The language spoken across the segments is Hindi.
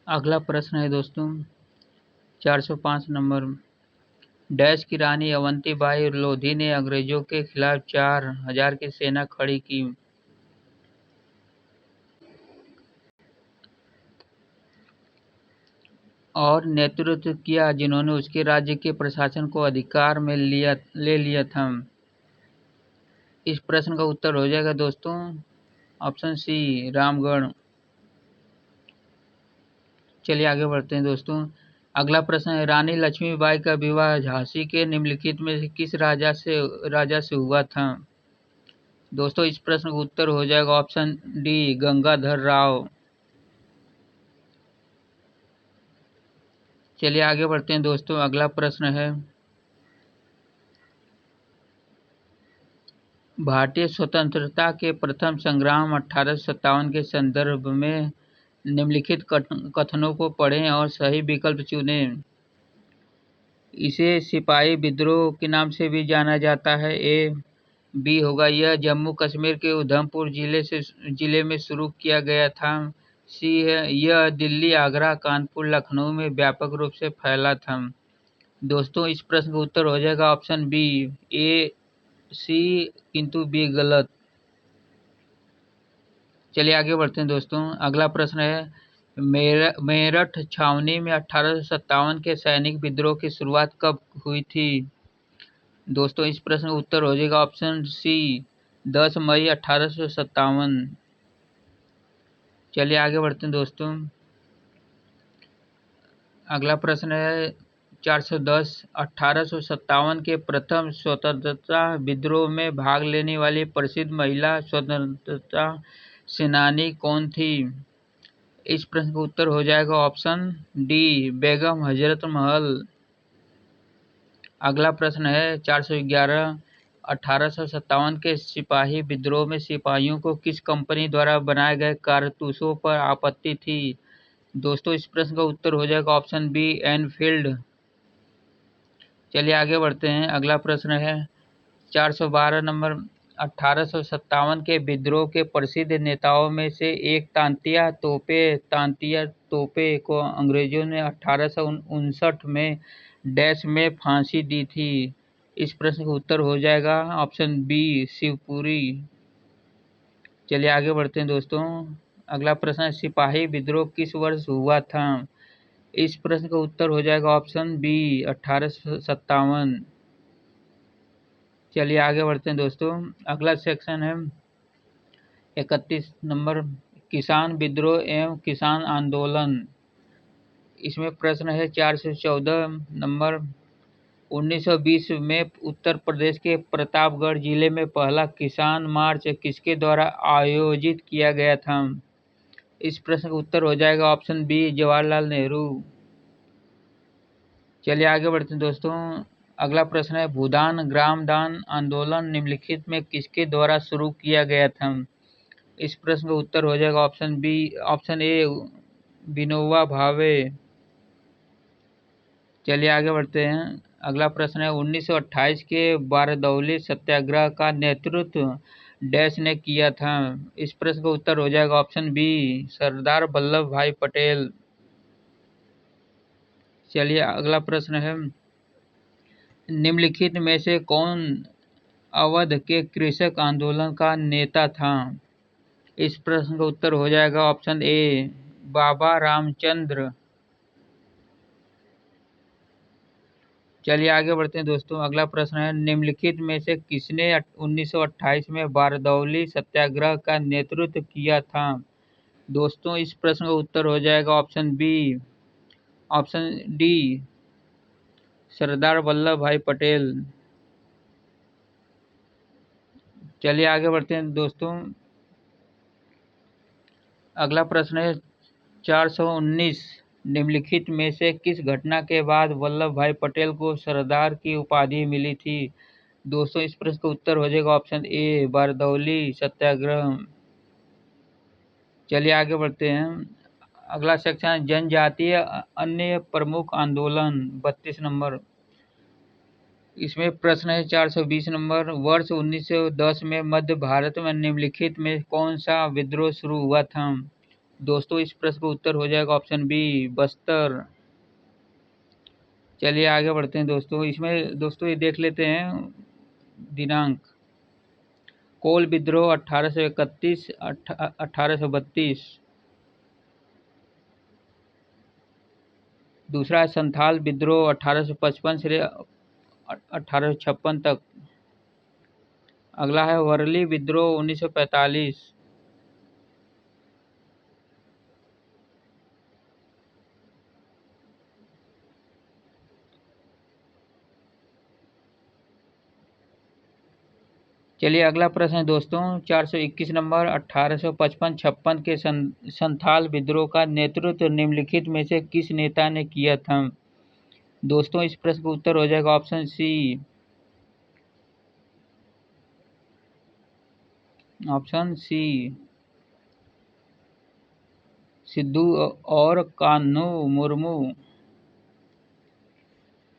अगला प्रश्न है दोस्तों 405 नंबर। डैश की रानी अवंतीबाई लोधी ने अंग्रेजों के खिलाफ 4000 की सेना खड़ी की। और नेतृत्व किया जिन्होंने उसके राज्य के प्रशासन को अधिकार में ले लिया था। इस प्रश्न का उत्तर हो जाएगा दोस्तों ऑप्शन सी रामगढ़। चलिए आगे बढ़ते हैं दोस्तों। अगला प्रश्न है रानी लक्ष्मीबाई का विवाह झांसी के निम्नलिखित में से किस राजा से हुआ था। दोस्तों इस प्रश्न का उत्तर हो जाएगा ऑप्शन डी गंगाधर राव। चलिए आगे बढ़ते हैं दोस्तों। अगला प्रश्न है भारतीय स्वतंत्रता के प्रथम संग्राम 1857 के संदर्भ में निम्नलिखित कथनों को पढ़ें और सही विकल्प चुनें। इसे सिपाही विद्रोह के नाम से भी जाना जाता है। ए बी होगा यह जम्मू कश्मीर के उधमपुर जिले में शुरू किया गया था। सी है यह दिल्ली आगरा कानपुर लखनऊ में व्यापक रूप से फैला था। दोस्तों इस प्रश्न का उत्तर हो जाएगा ऑप्शन बी ए सी किंतु बी गलत। चलिए आगे बढ़ते हैं दोस्तों। अगला प्रश्न है मेरठ छावनी में 1857 के सैनिक विद्रोह की शुरुआत कब हुई थी। दोस्तों इस प्रश्न का उत्तर हो जाएगा ऑप्शन सी 10 मई 1857। चलिए आगे बढ़ते हैं दोस्तों। अगला प्रश्न है 410 1857 के प्रथम स्वतंत्रता विद्रोह में भाग लेने वाली प्रसिद्ध महिला स्वतंत्रता सेनानी कौन थी। इस प्रश्न का उत्तर हो जाएगा ऑप्शन डी बेगम हजरत महल। अगला प्रश्न है 411 1857 के सिपाही विद्रोह में सिपाहियों को किस कंपनी द्वारा बनाए गए कारतूसों पर आपत्ति थी। दोस्तों इस प्रश्न का उत्तर हो जाएगा ऑप्शन बी एनफील्ड। चलिए आगे बढ़ते हैं। अगला प्रश्न है 412 नंबर। 1857 के विद्रोह के प्रसिद्ध नेताओं में से एक तांतिया तोपे को अंग्रेजों ने 1859 में डैश में फांसी दी थी। इस प्रश्न का उत्तर हो जाएगा ऑप्शन बी शिवपुरी। चलिए आगे बढ़ते हैं दोस्तों। अगला प्रश्न है सिपाही विद्रोह किस वर्ष हुआ था। इस प्रश्न का उत्तर हो जाएगा ऑप्शन बी 1857। चलिए आगे बढ़ते हैं दोस्तों। अगला सेक्शन है 31 नंबर किसान विद्रोह एवं किसान आंदोलन। इसमें प्रश्न है 414 नंबर। 1920 में उत्तर प्रदेश के प्रतापगढ़ जिले में पहला किसान मार्च किसके द्वारा आयोजित किया गया था। इस प्रश्न का उत्तर हो जाएगा ऑप्शन बी जवाहरलाल नेहरू। चलिए आगे बढ़ते हैं दोस्तों। अगला प्रश्न है भूदान ग्राम दान आंदोलन निम्नलिखित में किसके द्वारा शुरू किया गया था। इस प्रश्न का उत्तर हो जाएगा ऑप्शन ए विनोबा भावे। चलिए आगे बढ़ते हैं। अगला प्रश्न है 1928 के बारदौली सत्याग्रह का नेतृत्व डैश ने किया था। इस प्रश्न का उत्तर हो जाएगा ऑप्शन बी सरदार वल्लभ भाई पटेल। चलिए अगला प्रश्न है निम्नलिखित में से कौन अवध के कृषक आंदोलन का नेता था। इस प्रश्न का उत्तर हो जाएगा ऑप्शन ए बाबा रामचंद्र। चलिए आगे बढ़ते हैं दोस्तों। अगला प्रश्न है निम्नलिखित में से किसने 1928 में बारदौली सत्याग्रह का नेतृत्व किया था। दोस्तों इस प्रश्न का उत्तर हो जाएगा ऑप्शन डी सरदार वल्लभ भाई पटेल। चलिए आगे बढ़ते हैं दोस्तों। अगला प्रश्न है 419 निम्नलिखित में से किस घटना के बाद वल्लभ भाई पटेल को सरदार की उपाधि मिली थी। दोस्तों इस प्रश्न का उत्तर हो जाएगा ऑप्शन ए बारदौली सत्याग्रह। चलिए आगे बढ़ते हैं। अगला सेक्शन जनजातीय अन्य प्रमुख आंदोलन 32 नंबर। इसमें प्रश्न है 420 नंबर। वर्ष 1910 में मध्य भारत में निम्नलिखित में कौन सा विद्रोह शुरू हुआ था। दोस्तों इस प्रश्न का उत्तर हो जाएगा ऑप्शन बी बस्तर। चलिए आगे बढ़ते हैं दोस्तों। इसमें दोस्तों ये देख लेते हैं दिनांक। कोल विद्रोह 1831 1832। दूसरा है संथाल विद्रोह 1855 से 1856 तक। अगला है वर्ली विद्रोह 1945। चलिए अगला प्रश्न है दोस्तों 421 नंबर। 1855-56 के संथाल विद्रोह का नेतृत्व निम्नलिखित में से किस नेता ने किया था? दोस्तों इस प्रश्न का उत्तर हो जाएगा option C. Option C Sidhu और कान्हू मुर्मू।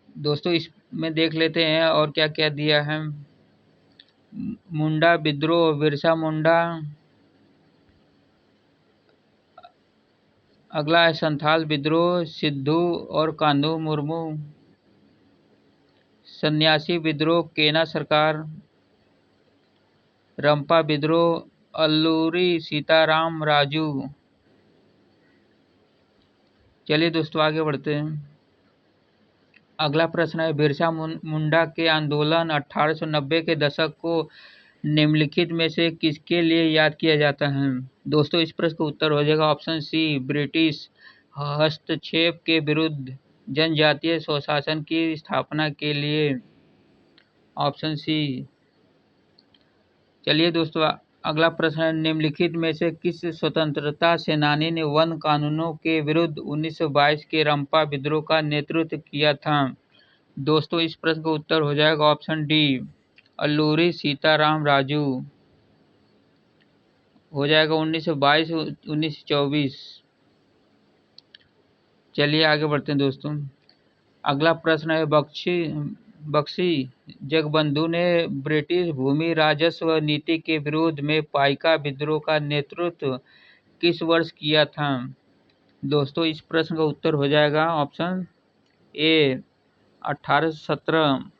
दोस्तों इसमें देख लेते हैं और क्या क्या दिया है। मुंडा विद्रोह बिरसा मुंडा। अगला है संथाल विद्रोह सिद्धू और कान्हू मुर्मू। सन्यासी विद्रोह केना सरकार। रंपा विद्रोह अल्लूरी सीताराम राजू। चलिए दोस्तों आगे बढ़ते हैं। अगला प्रश्न है बिरसा मुंडा के आंदोलन 1890 के दशक को निम्नलिखित में से किसके लिए याद किया जाता है? दोस्तों इस प्रश्न का उत्तर हो जाएगा ऑप्शन सी ब्रिटिश हस्तक्षेप के विरुद्ध जनजातीय स्वशासन की स्थापना के लिए। Option C. चलिए दोस्तों अगला प्रश्न है निम्नलिखित में से किस स्वतंत्रता सेनानी ने वन कानूनों के विरुद्ध 1922 के रंपा विद्रोह का नेतृत्व किया था? दोस्तों इस प्रश्न का उत्तर हो जाएगा ऑप्शन डी अल्लूरी सीताराम राजू। हो जाएगा 1922 1924। चलिए आगे बढ़ते हैं दोस्तों। अगला प्रश्न है बख्शी जगबंधु ने ब्रिटिश भूमि राजस्व नीति के विरोध में पाइका विद्रोह का नेतृत्व किस वर्ष किया था? दोस्तों इस प्रश्न का उत्तर हो जाएगा ऑप्शन ए 1817।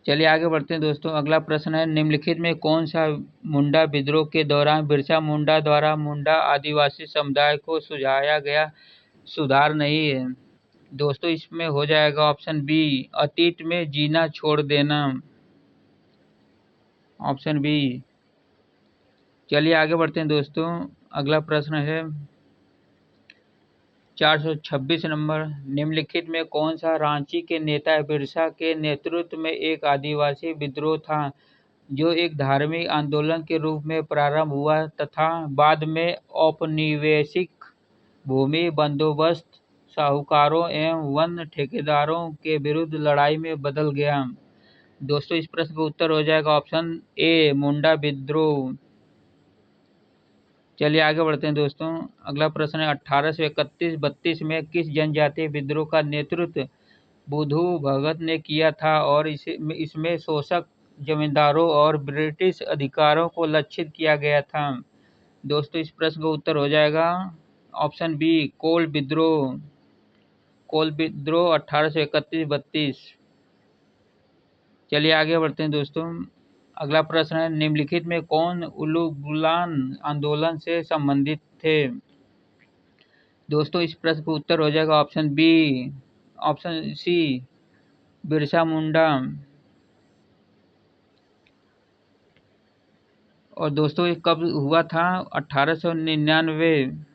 चलिए आगे बढ़ते हैं दोस्तों। अगला प्रश्न है निम्नलिखित में कौन सा मुंडा विद्रोह के दौरान बिरसा मुंडा द्वारा मुंडा आदिवासी समुदाय को सुझाया गया सुधार नहीं है? दोस्तों इसमें हो जाएगा ऑप्शन बी अतीत में जीना छोड़ देना। Option B. चलिए आगे बढ़ते हैं दोस्तों। अगला प्रश्न है 426 नंबर। निम्नलिखित में कौन सा रांची के नेता बिरसा के नेतृत्व में एक आदिवासी विद्रोह था जो एक धार्मिक आंदोलन के रूप में प्रारंभ हुआ तथा बाद में औपनिवेशिक भूमि बंदोबस्त साहूकारों एवं वन ठेकेदारों के विरुद्ध लड़ाई में बदल गया? दोस्तों इस प्रश्न का उत्तर हो जाएगा ऑप्शन ए मुंडा विद्रोह। चलिए आगे बढ़ते हैं दोस्तों। अगला प्रश्न है 1831-32 में किस जनजातीय विद्रोह का नेतृत्व बुधू भगत ने किया था और इसमें शोषक जमींदारों और ब्रिटिश अधिकारों को लक्षित किया गया था? दोस्तों इस प्रश्न का उत्तर हो जाएगा ऑप्शन बी कोल विद्रोह। कोल विद्रोह 1831-32। चलिए आगे बढ़ते हैं दोस्तों। अगला प्रश्न है निम्नलिखित में कौन उलुगुलान आंदोलन से संबंधित थे? दोस्तों इस प्रश्न का उत्तर हो जाएगा option B option C Birsa Munda. और दोस्तों ये कब हुआ था? 1899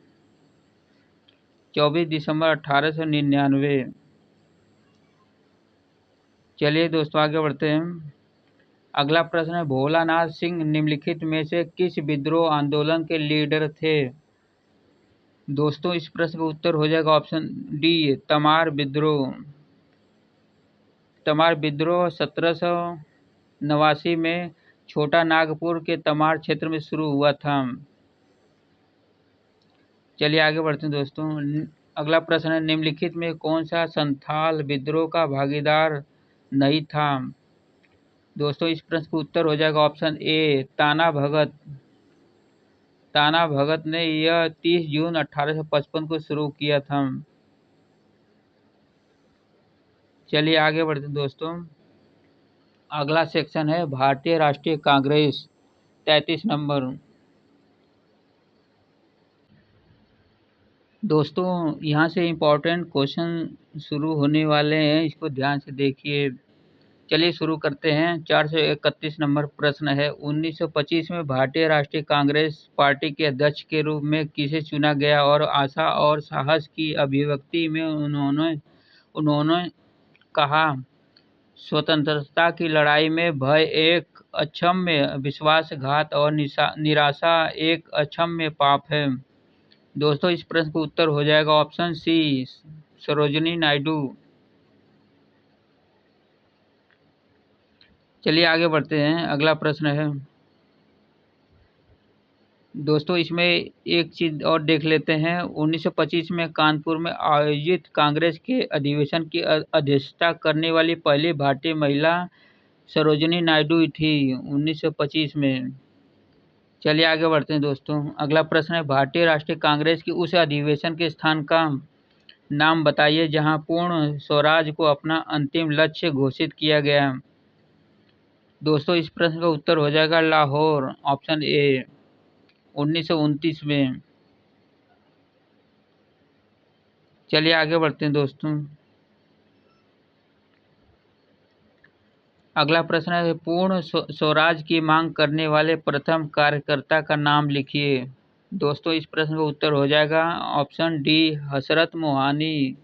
24 दिसंबर 1899। चलिए दोस्तों आगे बढ़ते हैं। अगला प्रश्न है भोलानाथ सिंह निम्नलिखित में से किस विद्रोह आंदोलन के लीडर थे? दोस्तों इस प्रश्न का उत्तर हो जाएगा ऑप्शन डी तमार विद्रोह। तमार विद्रोह 1789 में छोटा नागपुर के तमार क्षेत्र में शुरू हुआ था। चलिए आगे बढ़ते हैं दोस्तों। अगला प्रश्न है निम्नलिखित में कौन सा संथाल विद्रोह का भागीदार नहीं था? दोस्तों इस प्रश्न का उत्तर हो जाएगा ऑप्शन ए ताना भगत। ताना भगत ने यह 30 जून 1855 को शुरू किया था। चलिए आगे बढ़ते हैं दोस्तों। अगला सेक्शन है भारतीय राष्ट्रीय कांग्रेस, 33 नंबर। दोस्तों यहाँ से इम्पोर्टेंट क्वेश्चन शुरू होने वाले हैं, इसको ध्यान से देखिए। चलिए शुरू करते हैं। 431 नंबर प्रश्न है, 1925 में भारतीय राष्ट्रीय कांग्रेस पार्टी के अध्यक्ष के रूप में किसे चुना गया और आशा और साहस की अभिव्यक्ति में उन्होंने कहा, स्वतंत्रता की लड़ाई में भय एक अक्षम्य विश्वासघात और निराशा एक अक्षम्य पाप है। दोस्तों इस प्रश्न का उत्तर हो जाएगा ऑप्शन सी सरोजिनी नायडू। चलिए आगे बढ़ते हैं। अगला प्रश्न है दोस्तों, इसमें एक चीज और देख लेते हैं। 1925 में कानपुर में आयोजित कांग्रेस के अधिवेशन की अध्यक्षता करने वाली पहली भारतीय महिला सरोजिनी नायडू थी 1925 में। चलिए आगे बढ़ते हैं दोस्तों। अगला प्रश्न है, भारतीय राष्ट्रीय कांग्रेस की उस अधिवेशन के स्थान का नाम बताइए जहां पूर्ण स्वराज को अपना अंतिम लक्ष्य घोषित किया गया। दोस्तों इस प्रश्न का उत्तर हो जाएगा लाहौर, ऑप्शन ए, 1929 में। चलिए आगे बढ़ते हैं दोस्तों। अगला प्रश्न है, पूर्ण स्वराज की मांग करने वाले प्रथम कार्यकर्ता का नाम लिखिए। दोस्तों इस प्रश्न का उत्तर हो जाएगा ऑप्शन डी हसरत मोहानी।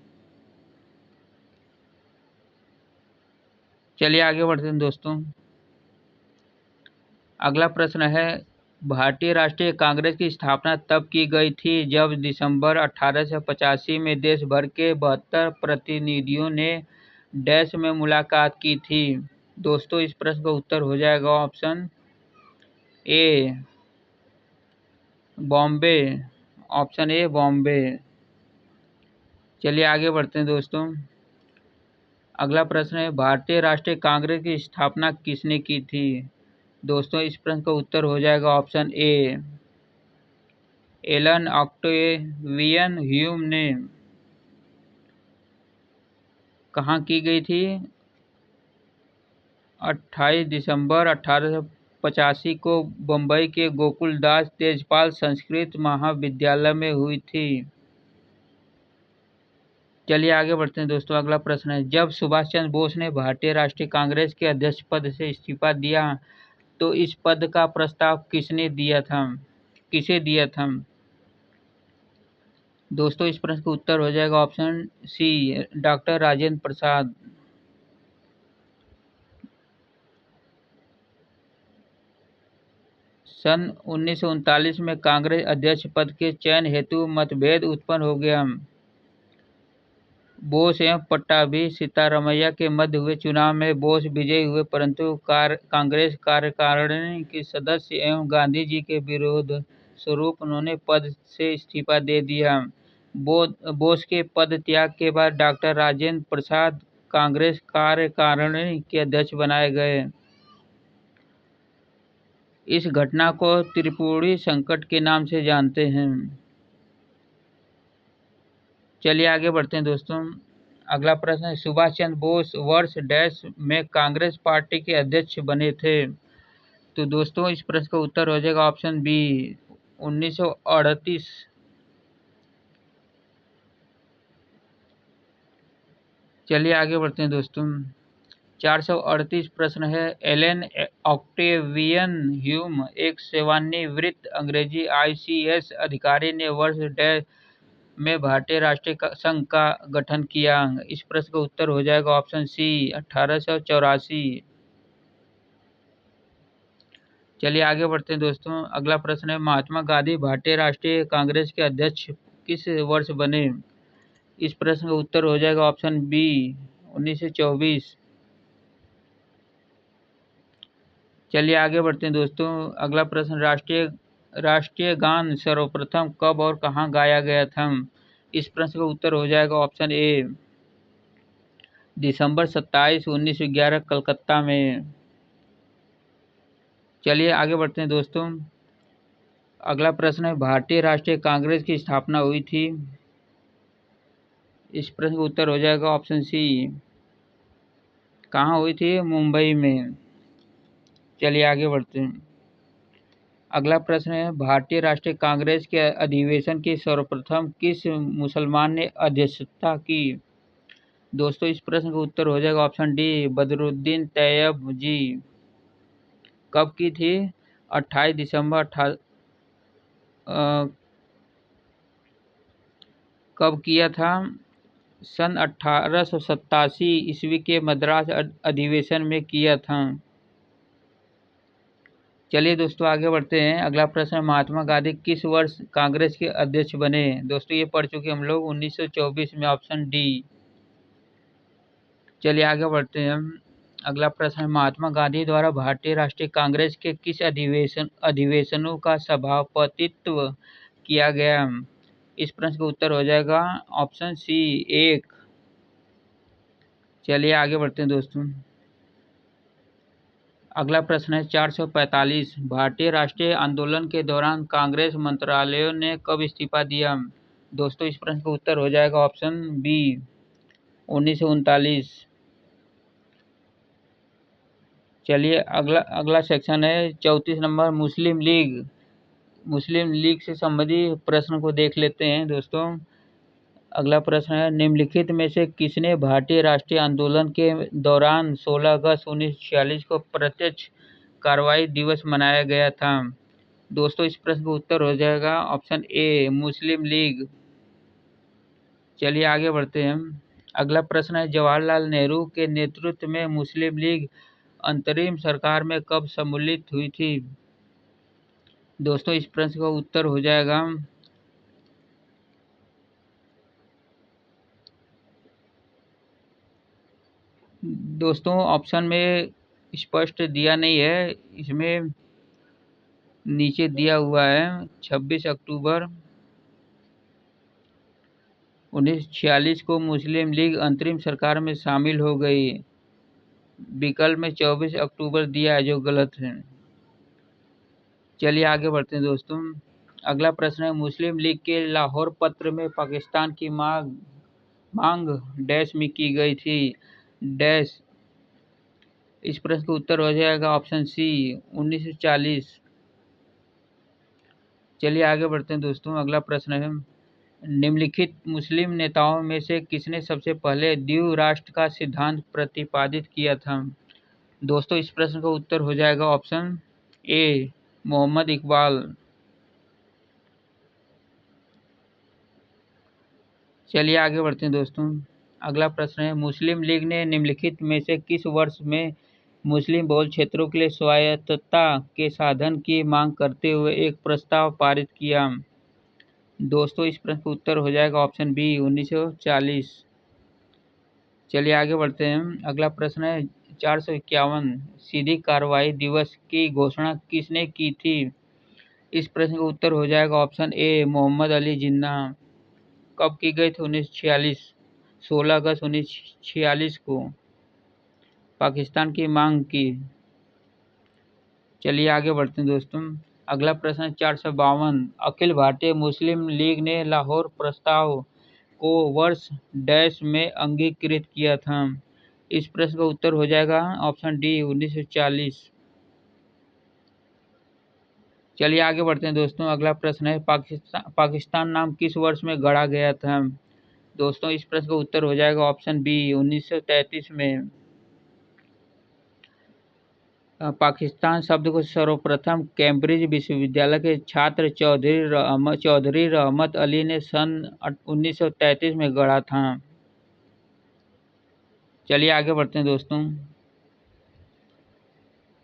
चलिए आगे बढ़ते हैं दोस्तों। अगला प्रश्न है, भारतीय राष्ट्रीय कांग्रेस की स्थापना तब की गई थी जब दिसंबर 1885 में देश भर के 72 प्रतिनिधियों ने डैश में मुलाकात की थी। दोस्तों इस प्रश्न का उत्तर हो जाएगा option A Bombay, option A Bombay. चलिए आगे बढ़ते हैं दोस्तों। अगला प्रश्न है, भारतीय राष्ट्रीय कांग्रेस की स्थापना किसने की थी। दोस्तों इस प्रश्न का उत्तर हो जाएगा option A Allan Octavian Hume ने। कहाँ की गई थी? 28 दिसंबर 1885 को बम्बई के गोकुलदास तेजपाल संस्कृत महाविद्यालय में हुई थी। चलिए आगे बढ़ते हैं दोस्तों। अगला प्रश्न है, जब सुभाष चंद्र बोस ने भारतीय राष्ट्रीय कांग्रेस के अध्यक्ष पद से इस्तीफा दिया तो इस पद का प्रस्ताव किसे दिया था। दोस्तों इस प्रश्न का उत्तर हो जाएगा ऑप्शन सी डॉक्टर राजेंद्र प्रसाद। सन 1939 में कांग्रेस अध्यक्ष पद के चयन हेतु मतभेद उत्पन्न हो गया। बोस एवं पट्टाभी सीतारामैया के मध्य हुए चुनाव में बोस विजयी हुए, परंतु कांग्रेस कार्यकारिणी के सदस्य एवं गांधी जी के विरोध स्वरूप उन्होंने पद से इस्तीफा दे दिया। बोस के पद त्याग के बाद डॉक्टर राजेंद्र प्रसाद कांग्रेस कार्यकारिणी के अध्यक्ष बनाए गए। इस घटना को त्रिपुरी संकट के नाम से जानते हैं। चलिए आगे बढ़ते हैं दोस्तों। अगला प्रश्न है, सुभाष चंद्र बोस वर्ष डैश में कांग्रेस पार्टी के अध्यक्ष बने थे। तो दोस्तों इस प्रश्न का उत्तर हो जाएगा ऑप्शन बी 1938। चलिए आगे बढ़ते हैं दोस्तों। 438 प्रश्न है, एलन ऑक्टेवियन ह्यूम एक सेवानिवृत्त अंग्रेजी ICS अधिकारी ने वर्ष डैश में भारतीय राष्ट्रीय संघ का गठन किया। इस प्रश्न का उत्तर हो जाएगा ऑप्शन सी 1884। चलिए आगे बढ़ते हैं दोस्तों। अगला प्रश्न है, महात्मा गांधी भारतीय राष्ट्रीय कांग्रेस के अध्यक्ष किस वर्ष बने। इस प्रश्न का उत्तर हो जाएगा ऑप्शन बी 1924। चलिए आगे बढ़ते हैं दोस्तों। अगला प्रश्न, राष्ट्रीय गान सर्वप्रथम कब और कहाँ गाया गया था। इस प्रश्न का उत्तर हो जाएगा ऑप्शन ए दिसंबर 27, 1911 कलकत्ता में। चलिए आगे बढ़ते हैं दोस्तों। अगला प्रश्न है, भारतीय राष्ट्रीय कांग्रेस की स्थापना हुई थी। इस प्रश्न का उत्तर हो जाएगा ऑप्शन सी। कहाँ हुई थी? मुंबई में। चलिए आगे बढ़ते हैं। अगला प्रश्न है, भारतीय राष्ट्रीय कांग्रेस के अधिवेशन की सर्वप्रथम किस मुसलमान ने अध्यक्षता की? दोस्तों इस प्रश्न का उत्तर हो जाएगा ऑप्शन डी, बदरुद्दीन तैयब जी। कब की थी? 28 दिसंबर कब किया था? सन 1887 ईस्वी के मद्रास अधिवेशन में किया था। चलिए दोस्तों आगे बढ़ते हैं। अगला प्रश्न है, महात्मा गांधी किस वर्ष कांग्रेस के अध्यक्ष बने? दोस्तों ये पढ़ चुके हम लोग 1924 में, ऑप्शन डी। चलिए आगे बढ़ते हैं हम। अगला प्रश्न है, महात्मा गांधी द्वारा भारतीय राष्ट्रीय कांग्रेस के किस अधिवेशनों का सभापतित्व किया गया? इस प्रश्न का उत्तर हो जाएगा ऑप्शन सी, 1। चलिए आगे बढ़ते हैं दोस्तों। अगला प्रश्न है, 445 भारतीय राष्ट्रीय आंदोलन के दौरान कांग्रेस मंत्रालयों ने कब इस्तीफा दिया? दोस्तों इस प्रश्न का उत्तर हो जाएगा ऑप्शन बी, 1939। चलिए अगला अगला सेक्शन है 34 नंबर, मुस्लिम लीग। मुस्लिम लीग से संबंधित प्रश्न को देख लेते हैं दोस्तों। अगला प्रश्न है, निम्नलिखित में से किसने भारतीय राष्ट्रीय आंदोलन के दौरान 16 अगस्त 1946 को प्रत्यक्ष कार्रवाई दिवस मनाया गया था? दोस्तों इस प्रश्न का उत्तर हो जाएगा ऑप्शन ए, मुस्लिम लीग। चलिए आगे बढ़ते हैं हम। अगला प्रश्न है, जवाहरलाल नेहरू के नेतृत्व में मुस्लिम लीग अंतरिम सरकार में कब सम्मिलित हुई थी? दोस्तों इस प्रश्न का उत्तर हो जाएगा दोस्तों ऑप्शन में स्पष्ट दिया नहीं है, इसमें नीचे दिया हुआ है 26 अक्टूबर 1946 को मुस्लिम लीग अंतरिम सरकार में शामिल हो गई। विकल्प में 24 अक्टूबर दिया है जो गलत है। चलिए आगे बढ़ते हैं दोस्तों। अगला प्रश्न है, मुस्लिम लीग के लाहौर पत्र में पाकिस्तान की मांग डैश में की गई थी, डैश। इस प्रश्न का उत्तर हो जाएगा ऑप्शन सी, 1940। चलिए आगे बढ़ते हैं दोस्तों। अगला प्रश्न है, निम्नलिखित मुस्लिम नेताओं में से किसने सबसे पहले द्विराष्ट्र राष्ट्र का सिद्धांत प्रतिपादित किया था? दोस्तों इस प्रश्न का उत्तर हो जाएगा ऑप्शन ए, मोहम्मद इकबाल। चलिए आगे बढ़ते हैं दोस्तों। अगला प्रश्न है, मुस्लिम लीग ने निम्नलिखित में से किस वर्ष में मुस्लिम बहुल क्षेत्रों के लिए स्वायत्तता के साधन की मांग करते हुए एक प्रस्ताव पारित किया? दोस्तों इस प्रश्न का उत्तर हो जाएगा ऑप्शन बी, 1940। चलिए आगे बढ़ते हैं। अगला प्रश्न है, 451 सीधी कार्रवाई दिवस की घोषणा किसने की थी? इस प्रश्न का उत्तर हो जाएगा ऑप्शन ए, मोहम्मद अली जिन्ना। कब की गई थी? 1946, 16 अगस्त 1946 को पाकिस्तान की मांग की। चलिए आगे बढ़ते हैं दोस्तों। अगला प्रश्न है, 452 अखिल भारतीय मुस्लिम लीग ने लाहौर प्रस्ताव को वर्ष डैश में अंगीकृत किया था? इस प्रश्न का उत्तर हो जाएगा ऑप्शन डी, 1940। चलिए आगे बढ़ते हैं दोस्तों। अगला प्रश्न है, पाकिस्तान नाम किस वर्ष में गढ़ा गया था? दोस्तों इस प्रश्न का उत्तर हो जाएगा ऑप्शन बी, 1933 में। पाकिस्तान शब्द को सर्वप्रथम कैम्ब्रिज विश्वविद्यालय के छात्र चौधरी रहमत अली ने सन 1933 में गढ़ा था। चलिए आगे बढ़ते हैं दोस्तों।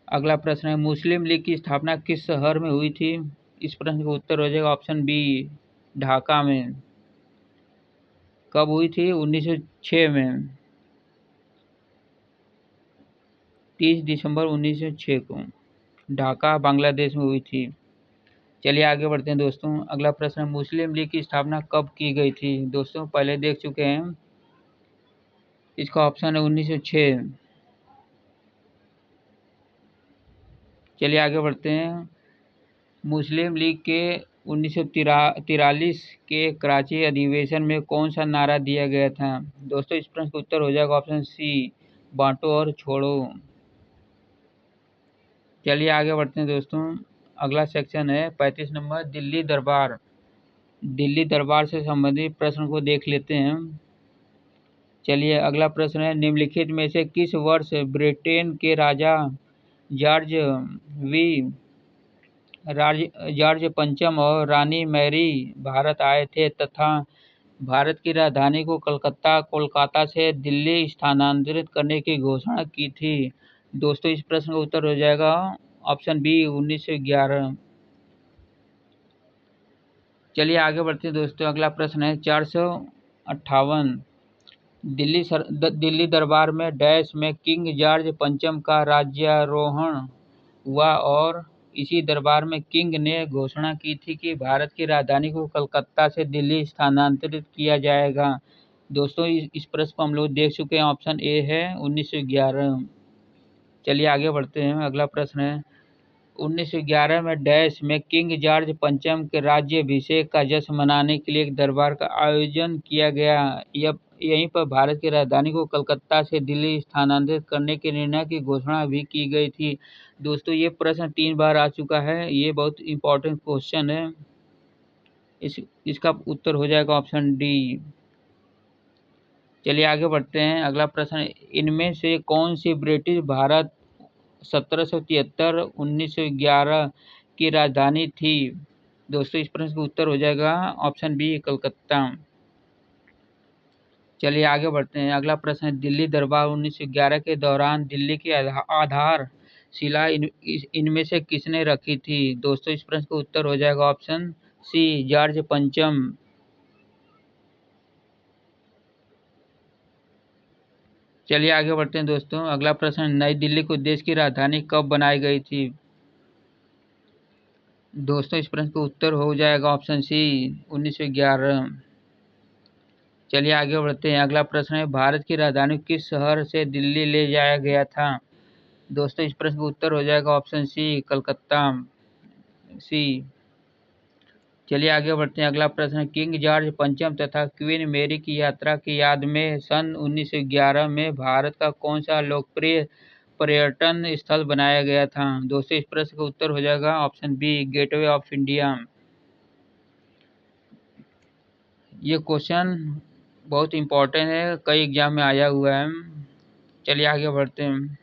अगला प्रश्न है, मुस्लिम लीग की स्थापना किस शहर में हुई थी? इस प्रश्न का उत्तर हो जाएगा ऑप्शन बी, ढाका में। कब हुई थी? 1906 में, 30 दिसंबर 1906 को ढाका बांग्लादेश में हुई थी। चलिए आगे बढ़ते हैं दोस्तों। अगला प्रश्न है, मुस्लिम लीग की स्थापना कब की गई थी? दोस्तों पहले देख चुके हैं, इसका ऑप्शन है 1906। चलिए आगे बढ़ते हैं। मुस्लिम लीग के 1943 के कराची अधिवेशन में कौन सा नारा दिया गया था? दोस्तों इस प्रश्न का उत्तर हो जाएगा ऑप्शन सी, बांटो और छोड़ो। चलिए आगे बढ़ते हैं दोस्तों। अगला सेक्शन है 35 नंबर, दिल्ली दरबार। दिल्ली दरबार से संबंधित प्रश्न को देख लेते हैं। चलिए अगला प्रश्न है, निम्नलिखित में से किस वर्ष ब्रिटेन के राजा जॉर्ज वी जॉर्ज पंचम और रानी मैरी भारत आए थे तथा भारत की राजधानी को कोलकाता से दिल्ली स्थानांतरित करने की घोषणा की थी? दोस्तों इस प्रश्न का उत्तर हो जाएगा ऑप्शन बी, 1911। चलिए आगे बढ़ते हैं दोस्तों। अगला प्रश्न है 458, दिल्ली दरबार में डैश में किंग जॉर्ज पंचम का राज्यारोहण हुआ और इसी दरबार में किंग ने घोषणा की थी कि भारत की राजधानी को कलकत्ता से दिल्ली स्थानांतरित किया जाएगा। दोस्तों इस प्रश्न को हम लोग देख चुके हैं, ऑप्शन ए है 1911। चलिए आगे बढ़ते हैं। अगला प्रश्न है 1911 में डैश में किंग जॉर्ज पंचम के राज्याभिषेक का जश्न मनाने के लिए एक दरबार का आयोजन किया गया। यहीं पर भारत की राजधानी को कलकत्ता से दिल्ली स्थानांतरित करने के निर्णय की घोषणा भी की गई थी। दोस्तों ये प्रश्न 3 बार आ चुका है, ये बहुत इंपॉर्टेंट क्वेश्चन है। इसका उत्तर हो जाएगा ऑप्शन डी। चलिए आगे बढ़ते हैं। अगला प्रश्न, इनमें से कौन सी ब्रिटिश भारत 1773-1911 की राजधानी थी? दोस्तों इस प्रश्न का उत्तर हो जाएगा ऑप्शन बी, कलकत्ता। चलिए आगे बढ़ते हैं। अगला प्रश्न है, दिल्ली दरबार 1911 के दौरान दिल्ली की आधार शिला इनमें से किसने रखी थी? दोस्तों इस प्रश्न का उत्तर हो जाएगा ऑप्शन सी, जॉर्ज पंचम। चलिए आगे बढ़ते हैं दोस्तों। अगला प्रश्न, नई दिल्ली को देश की राजधानी कब बनाई गई थी? दोस्तों इस प्रश्न का उत्तर हो जाएगा ऑप्शन सी, 1911। चलिए आगे बढ़ते हैं। अगला प्रश्न है, भारत की राजधानी किस शहर से दिल्ली ले जाया गया था? दोस्तों इस प्रश्न का उत्तर हो जाएगा ऑप्शन सी, कलकत्ता सी। चलिए आगे बढ़ते हैं। अगला प्रश्न, किंग जॉर्ज पंचम तथा क्वीन मेरी की यात्रा की याद में सन 1911 में भारत का कौन सा लोकप्रिय पर्यटन स्थल बनाया गया था? दोस्तों इस प्रश्न का उत्तर हो जाएगा option B, gateway of India. ये क्वेश्चन बहुत इंपॉर्टेंट है, कई एग्जाम में आया हुआ है। चलिए आगे बढ़ते हैं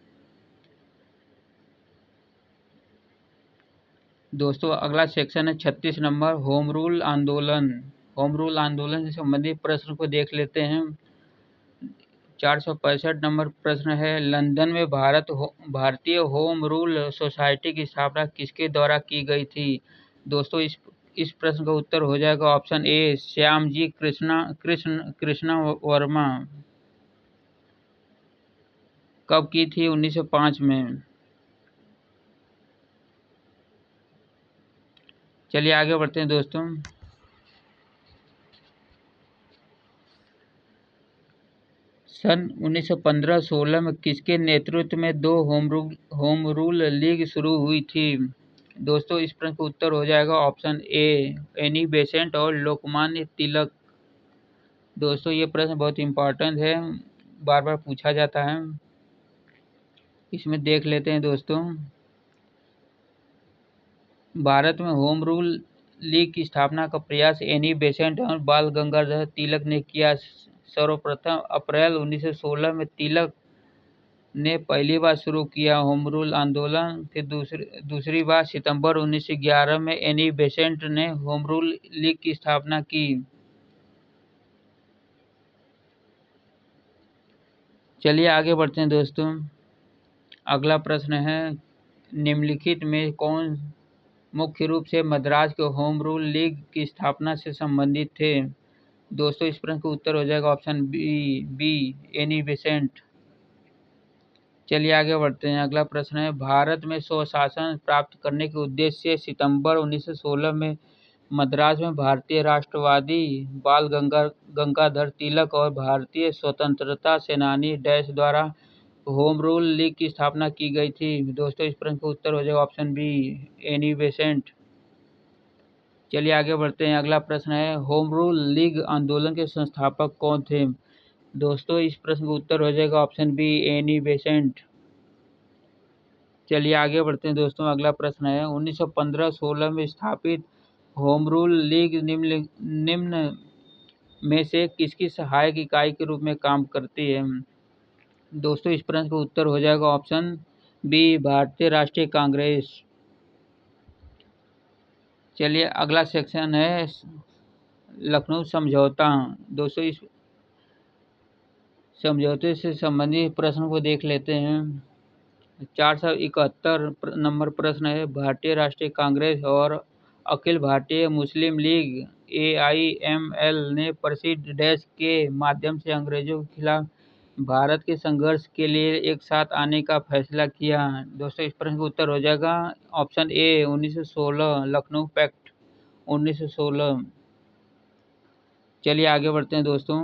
दोस्तों। अगला सेक्शन है 36 नंबर, होम रूल आंदोलन। होम रूल आंदोलन से संबंधित प्रश्न को देख लेते हैं। 465 नंबर प्रश्न है, लंदन में भारतीय होम रूल सोसाइटी की स्थापना किसके द्वारा की गई थी? दोस्तों इस प्रश्न का उत्तर हो जाएगा ऑप्शन ए, श्यामजी कृष्णा वर्मा। कब की थी? 1905 में। चलिए आगे बढ़ते हैं दोस्तों। सन 1915-16 में किसके नेतृत्व में दो होम रूल लीग शुरू हुई थी? दोस्तों इस प्रश्न का उत्तर हो जाएगा ऑप्शन ए, एनी बेसेंट और लोकमान्य तिलक। दोस्तों ये प्रश्न बहुत इंपॉर्टेंट है, बार बार पूछा जाता है। इसमें देख लेते हैं दोस्तों। भारत में होम रूल लीग की स्थापना का प्रयास एनी बेसेंट और बाल गंगाधर तिलक ने किया। सर्वप्रथम अप्रैल 1916 में तिलक ने पहली बार शुरू किया होम रूल आंदोलन। फिर दूसरी बार सितंबर 1911 में एनी बेसेंट ने होम रूल लीग की स्थापना की। चलिए आगे बढ़ते हैं दोस्तों। अगला प्रश्न है, निम्नलिखित में कौन मुख्य रूप से मद्रास के होम रूल लीग की स्थापना से संबंधित थे? दोस्तों इस प्रश्न का उत्तर हो जाएगा ऑप्शन बी, एनी बेसेंट। चलिए आगे बढ़ते हैं। अगला प्रश्न है, भारत में स्वशासन प्राप्त करने के उद्देश्य से सितंबर 1916 में मद्रास में भारतीय राष्ट्रवादी गंगाधर तिलक और भारतीय स्वतंत्रता सेनानी डैश द्वारा होम रूल लीग की स्थापना की गई थी? दोस्तों इस प्रश्न का उत्तर हो जाएगा ऑप्शन बी, एनी बेसेंट। चलिए आगे बढ़ते हैं। अगला प्रश्न है, होम रूल लीग आंदोलन के संस्थापक कौन थे? दोस्तों इस प्रश्न का उत्तर हो जाएगा ऑप्शन बी, एनी बेसेंट। चलिए आगे बढ़ते हैं दोस्तों। अगला प्रश्न है, 1915-16 में स्थापित होम रूल लीग निम्न में से किसकी सहायक इकाई के रूप में काम करती है? दोस्तों इस प्रश्न का उत्तर हो जाएगा ऑप्शन बी, भारतीय राष्ट्रीय कांग्रेस। चलिए अगला सेक्शन है लखनऊ समझौता। दोस्तों इस समझौते से संबंधित प्रश्न को देख लेते हैं। 471 नंबर प्रश्न है, भारतीय राष्ट्रीय कांग्रेस और अखिल भारतीय मुस्लिम लीग AIML ने प्रसिद्ध डैश के माध्यम से अंग्रेजों के खिलाफ भारत के संघर्ष के लिए एक साथ आने का फैसला किया? दोस्तों इस प्रश्न का उत्तर हो जाएगा ऑप्शन ए, 1916, लखनऊ पैक्ट 1916। चलिए आगे बढ़ते हैं दोस्तों।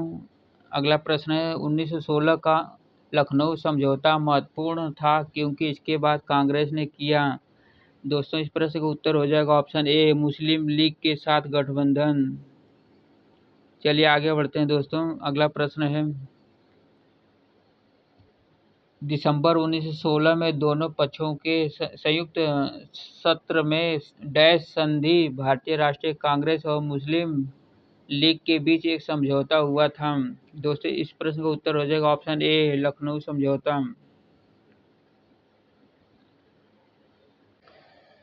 अगला प्रश्न है, 1916 का लखनऊ समझौता महत्वपूर्ण था क्योंकि इसके बाद कांग्रेस ने किया? दोस्तों इस प्रश्न का उत्तर हो जाएगा ऑप्शन ए, मुस्लिम लीग के साथ गठबंधन। चलिए आगे बढ़ते हैं दोस्तों। अगला प्रश्न है, दिसंबर 1916 में दोनों पक्षों के संयुक्त सत्र में डैश संधि भारतीय राष्ट्रीय कांग्रेस और मुस्लिम लीग के बीच एक समझौता हुआ था? दोस्तों इस प्रश्न का उत्तर हो जाएगा ऑप्शन ए, लखनऊ समझौता।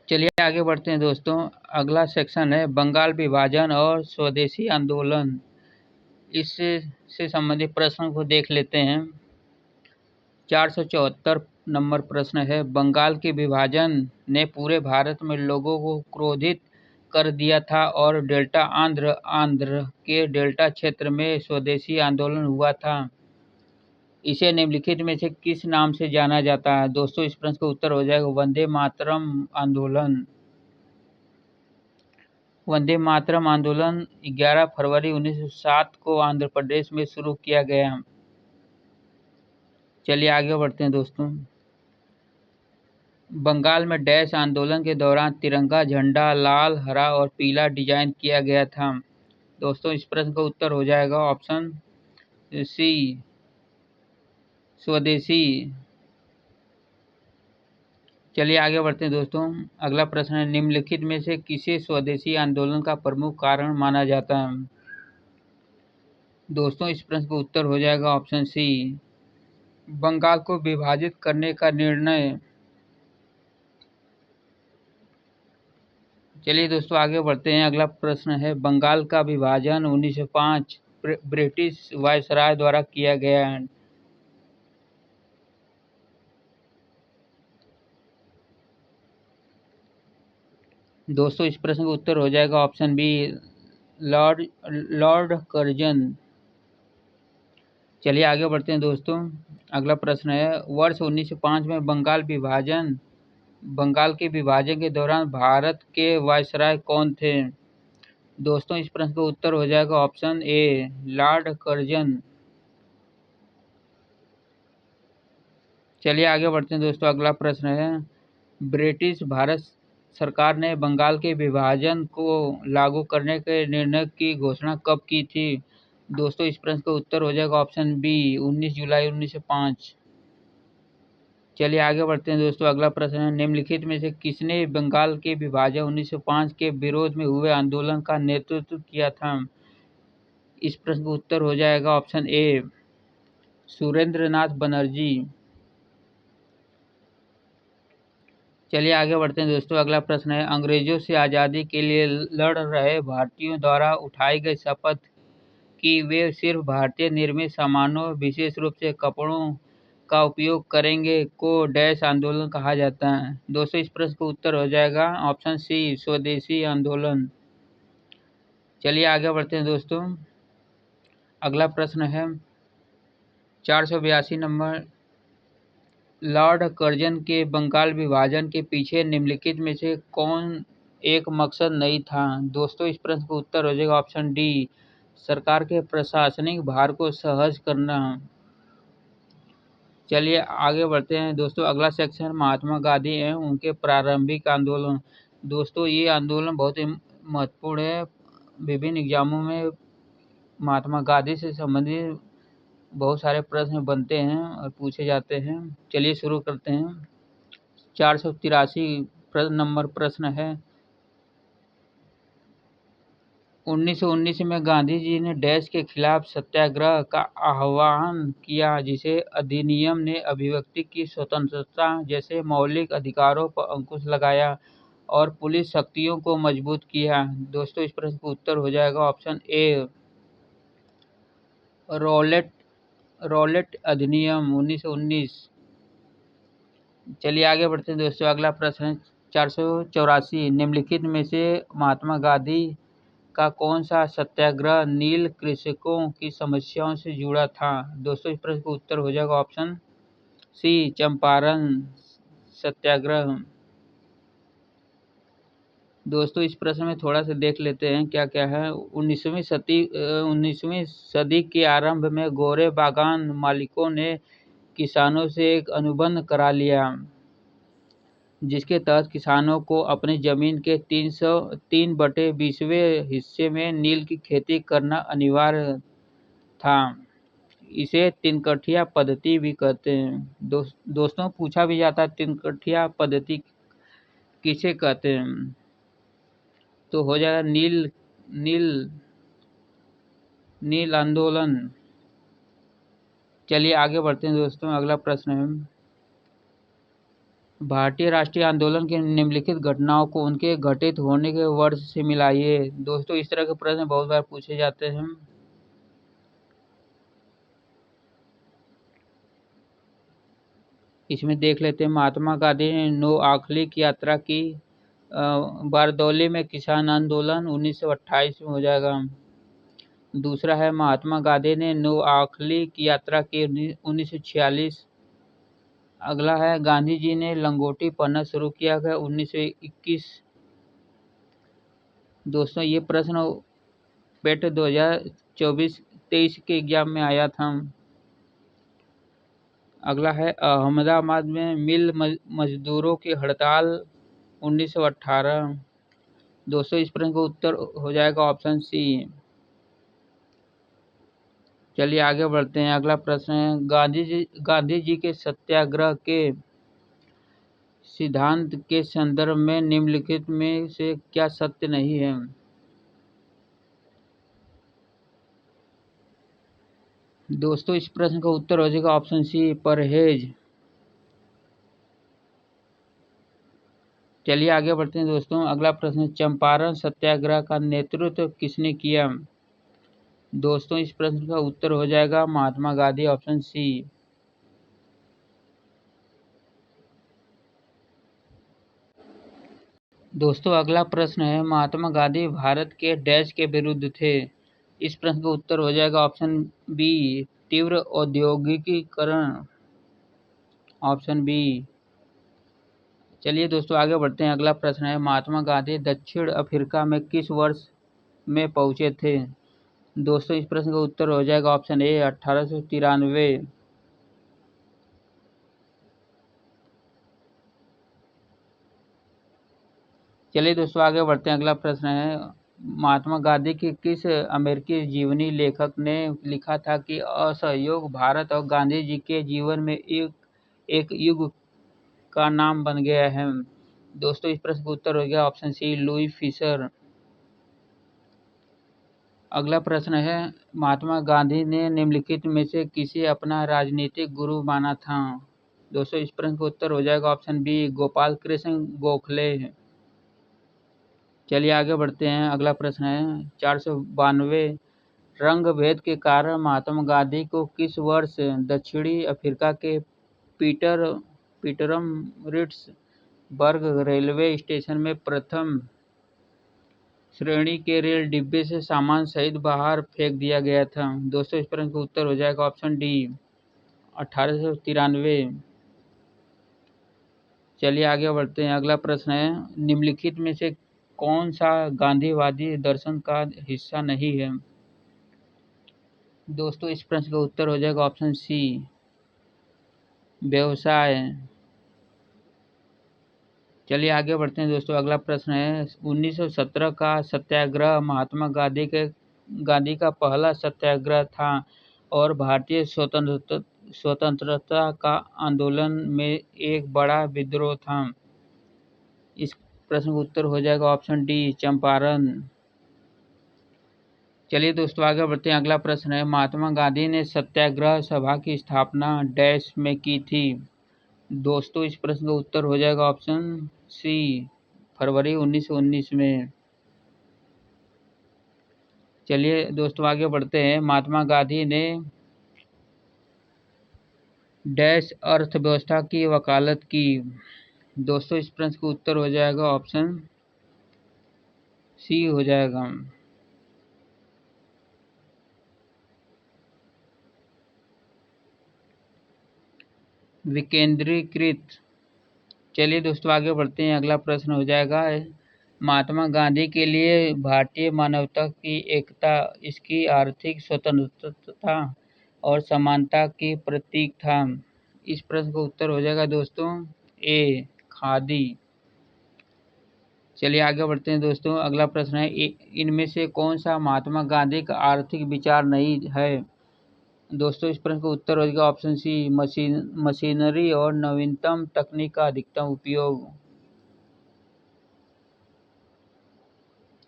चलिए आगे बढ़ते हैं दोस्तों। अगला सेक्शन है बंगाल विभाजन और स्वदेशी आंदोलन। इससे संबंधित प्रश्न को देख लेते हैं। 474 नंबर प्रश्न है, बंगाल के विभाजन ने पूरे भारत में लोगों को क्रोधित कर दिया था और डेल्टा आंध्र के डेल्टा क्षेत्र में स्वदेशी आंदोलन हुआ था। इसे निम्नलिखित में से किस नाम से जाना जाता है? दोस्तों इस प्रश्न का उत्तर हो जाएगा वंदे मातरम आंदोलन। वंदे मातरम आंदोलन 11 फरवरी 1907 को आंध्र प्रदेश में शुरू किया गया। चलिए आगे बढ़ते हैं दोस्तों। बंगाल में डैश आंदोलन के दौरान तिरंगा झंडा लाल, हरा और पीला डिजाइन किया गया था? दोस्तों इस प्रश्न का उत्तर हो जाएगा ऑप्शन सी, स्वदेशी। चलिए आगे बढ़ते हैं दोस्तों। अगला प्रश्न है, निम्नलिखित में से किसे स्वदेशी आंदोलन का प्रमुख कारण माना जाता है? दोस्तों इस प्रश्न का उत्तर हो जाएगा ऑप्शन सी, बंगाल को विभाजित करने का निर्णय। चलिए दोस्तों आगे बढ़ते हैं। अगला प्रश्न है, बंगाल का विभाजन 1905 ब्रिटिश वायसराय द्वारा किया गया है? दोस्तों इस प्रश्न का उत्तर हो जाएगा ऑप्शन बी, लॉर्ड कर्जन। चलिए आगे बढ़ते हैं दोस्तों। अगला प्रश्न है, वर्ष 1905 में बंगाल के विभाजन के दौरान भारत के वायसराय कौन थे? दोस्तों इस प्रश्न का उत्तर हो जाएगा ऑप्शन ए, लॉर्ड कर्जन। चलिए आगे बढ़ते हैं दोस्तों। अगला प्रश्न है, ब्रिटिश भारत सरकार ने बंगाल के विभाजन को लागू करने के निर्णय की घोषणा कब की थी? दोस्तों इस प्रश्न का उत्तर हो जाएगा ऑप्शन बी, 19 जुलाई 1905। चलिए आगे बढ़ते हैं दोस्तों। अगला प्रश्न है, निम्नलिखित में से किसने बंगाल के विभाजन 1905 के विरोध में हुए आंदोलन का नेतृत्व किया था? इस प्रश्न का उत्तर हो जाएगा ऑप्शन ए, सुरेंद्र नाथ बनर्जी। चलिए आगे बढ़ते हैं दोस्तों। अगला प्रश्न है, अंग्रेजों से आज़ादी के लिए लड़ रहे भारतीयों द्वारा उठाई गई शपथ कि वे सिर्फ भारतीय निर्मित सामानों, विशेष रूप से कपड़ों का उपयोग करेंगे को डैश आंदोलन कहा जाता है? दोस्तों इस प्रश्न का उत्तर हो जाएगा ऑप्शन सी, स्वदेशी आंदोलन। चलिए आगे बढ़ते हैं दोस्तों। अगला प्रश्न है 482 नंबर, लॉर्ड कर्जन के बंगाल विभाजन के पीछे निम्नलिखित में से कौन एक मकसद नहीं था? दोस्तों इस प्रश्न का उत्तर हो जाएगा ऑप्शन डी, सरकार के प्रशासनिक भार को सहज करना। चलिए आगे बढ़ते हैं दोस्तों। अगला सेक्शन महात्मा गांधी एवं उनके प्रारंभिक आंदोलन। दोस्तों ये आंदोलन बहुत ही महत्वपूर्ण है। विभिन्न एग्जामों में महात्मा गांधी से संबंधित बहुत सारे प्रश्न बनते हैं और पूछे जाते हैं। चलिए शुरू करते हैं। 483 नंबर प्रश्न है, 1919 में गांधी जी ने डैश के खिलाफ सत्याग्रह का आह्वान किया, जिसे अधिनियम ने अभिव्यक्ति की स्वतंत्रता जैसे मौलिक अधिकारों पर अंकुश लगाया और पुलिस शक्तियों को मजबूत किया। दोस्तों इस प्रश्न का उत्तर हो जाएगा ऑप्शन ए, रॉलेट रॉलेट अधिनियम 1919। चलिए आगे बढ़ते हैं दोस्तों। अगला प्रश्न है 484, निम्नलिखित में से महात्मा गांधी का कौन सा सत्याग्रह नील कृषकों की समस्याओं से जुड़ा था। दोस्तों इस प्रश्न का उत्तर हो जाएगा ऑप्शन सी, चंपारण सत्याग्रह। दोस्तों इस प्रश्न में थोड़ा सा देख लेते हैं क्या क्या है। 19वीं सदी के आरंभ में गोरे बागान मालिकों ने किसानों से एक अनुबंध करा लिया, जिसके तहत किसानों को अपनी जमीन के 3/20वें हिस्से में नील की खेती करना अनिवार्य था। इसे तिनकठिया पद्धति भी कहते हैं। दोस्तों पूछा भी जाता है तिनकठिया पद्धति किसे कहते हैं, तो हो जाएगा नील नील नील आंदोलन। चलिए आगे बढ़ते हैं दोस्तों। अगला प्रश्न है, भारतीय राष्ट्रीय आंदोलन की निम्नलिखित घटनाओं को उनके घटित होने के वर्ष से मिलाइए। दोस्तों इस तरह के प्रश्न बहुत बार पूछे जाते हैं। इसमें देख लेते हैं, महात्मा गांधी ने नोआखली की यात्रा की। बारदौली में किसान आंदोलन 1928 में हो जाएगा। दूसरा है महात्मा गांधी ने नोआखली की यात्रा की 1946। अगला है गांधी जी ने लंगोटी पहनना शुरू किया गया 1921। दोस्तों ये प्रश्न पेट 2024-23 के एग्जाम में आया था। अगला है अहमदाबाद में मिल मजदूरों की हड़ताल 1918। दोस्तों इस प्रश्न का उत्तर हो जाएगा ऑप्शन सी। चलिए आगे बढ़ते हैं। अगला प्रश्न है, गांधी जी के सत्याग्रह के सिद्धांत के संदर्भ में निम्नलिखित में से क्या सत्य नहीं है। दोस्तों इस प्रश्न का उत्तर हो जाएगा ऑप्शन सी, परहेज। चलिए आगे बढ़ते हैं दोस्तों। अगला प्रश्न, चंपारण सत्याग्रह का नेतृत्व किसने किया। दोस्तों इस प्रश्न का उत्तर हो जाएगा महात्मा गांधी, ऑप्शन सी। दोस्तों अगला प्रश्न है, महात्मा गांधी भारत के डैश के विरुद्ध थे। इस प्रश्न का उत्तर हो जाएगा ऑप्शन बी, तीव्र औद्योगिकीकरण, ऑप्शन बी। चलिए दोस्तों आगे बढ़ते हैं। अगला प्रश्न है, महात्मा गांधी दक्षिण अफ्रीका में किस वर्ष में पहुंचे थे। दोस्तों इस प्रश्न का उत्तर हो जाएगा ऑप्शन ए, 1893। चलिए दोस्तों आगे बढ़ते हैं। अगला प्रश्न है, महात्मा गांधी की किस अमेरिकी जीवनी लेखक ने लिखा था कि असहयोग भारत और गांधी जी के जीवन में एक युग का नाम बन गया है। दोस्तों इस प्रश्न का उत्तर हो गया ऑप्शन सी, लुई फिशर। अगला प्रश्न है, महात्मा गांधी ने निम्नलिखित में से किसे अपना राजनीतिक गुरु माना था। दोस्तों इस प्रश्न का उत्तर हो जाएगा ऑप्शन बी, गोपाल कृष्ण गोखले। चलिए आगे बढ़ते हैं। अगला प्रश्न है 492, रंग भेद के कारण महात्मा गांधी को किस वर्ष दक्षिणी अफ्रीका के पीटरमरिट्सबर्ग रेलवे स्टेशन में प्रथम श्रेणी के रेल डिब्बे से सामान सहित बाहर फेंक दिया गया था। दोस्तों इस प्रश्न का उत्तर हो जाएगा ऑप्शन डी, 1893। चलिए आगे बढ़ते हैं। अगला प्रश्न है, निम्नलिखित में से कौन सा गांधीवादी दर्शन का हिस्सा नहीं है। दोस्तों इस प्रश्न का उत्तर हो जाएगा ऑप्शन सी, व्यवसाय। चलिए आगे बढ़ते हैं दोस्तों। अगला प्रश्न है 1917 का सत्याग्रह महात्मा गांधी का पहला सत्याग्रह था और भारतीय स्वतंत्रता का आंदोलन में एक बड़ा विद्रोह था। इस प्रश्न का उत्तर हो जाएगा ऑप्शन डी, चंपारण। चलिए दोस्तों आगे बढ़ते हैं। अगला प्रश्न है महात्मा गांधी ने सत्याग्रह सभा की स्थापना डैश में की थी। दोस्तों इस प्रश्न का उत्तर हो जाएगा ऑप्शन सी, फरवरी 1919 में। चलिए दोस्तों आगे बढ़ते हैं। महात्मा गांधी ने डैश अर्थव्यवस्था की वकालत की। दोस्तों इस प्रश्न का उत्तर हो जाएगा ऑप्शन सी हो जाएगा। विकेंद्रीकृत। चलिए दोस्तों आगे बढ़ते हैं। अगला प्रश्न हो जाएगा महात्मा गांधी के लिए भारतीय मानवता की एकता इसकी आर्थिक स्वतंत्रता और समानता की प्रतीक था। इस प्रश्न का उत्तर हो जाएगा दोस्तों ए, खादी। चलिए आगे बढ़ते हैं दोस्तों। अगला प्रश्न है इनमें से कौन सा महात्मा गांधी का आर्थिक विचार नहीं है। दोस्तों इस प्रश्न का उत्तर हो जाएगा ऑप्शन सी, मशीनरी और नवीनतम तकनीक का अधिकतम उपयोग।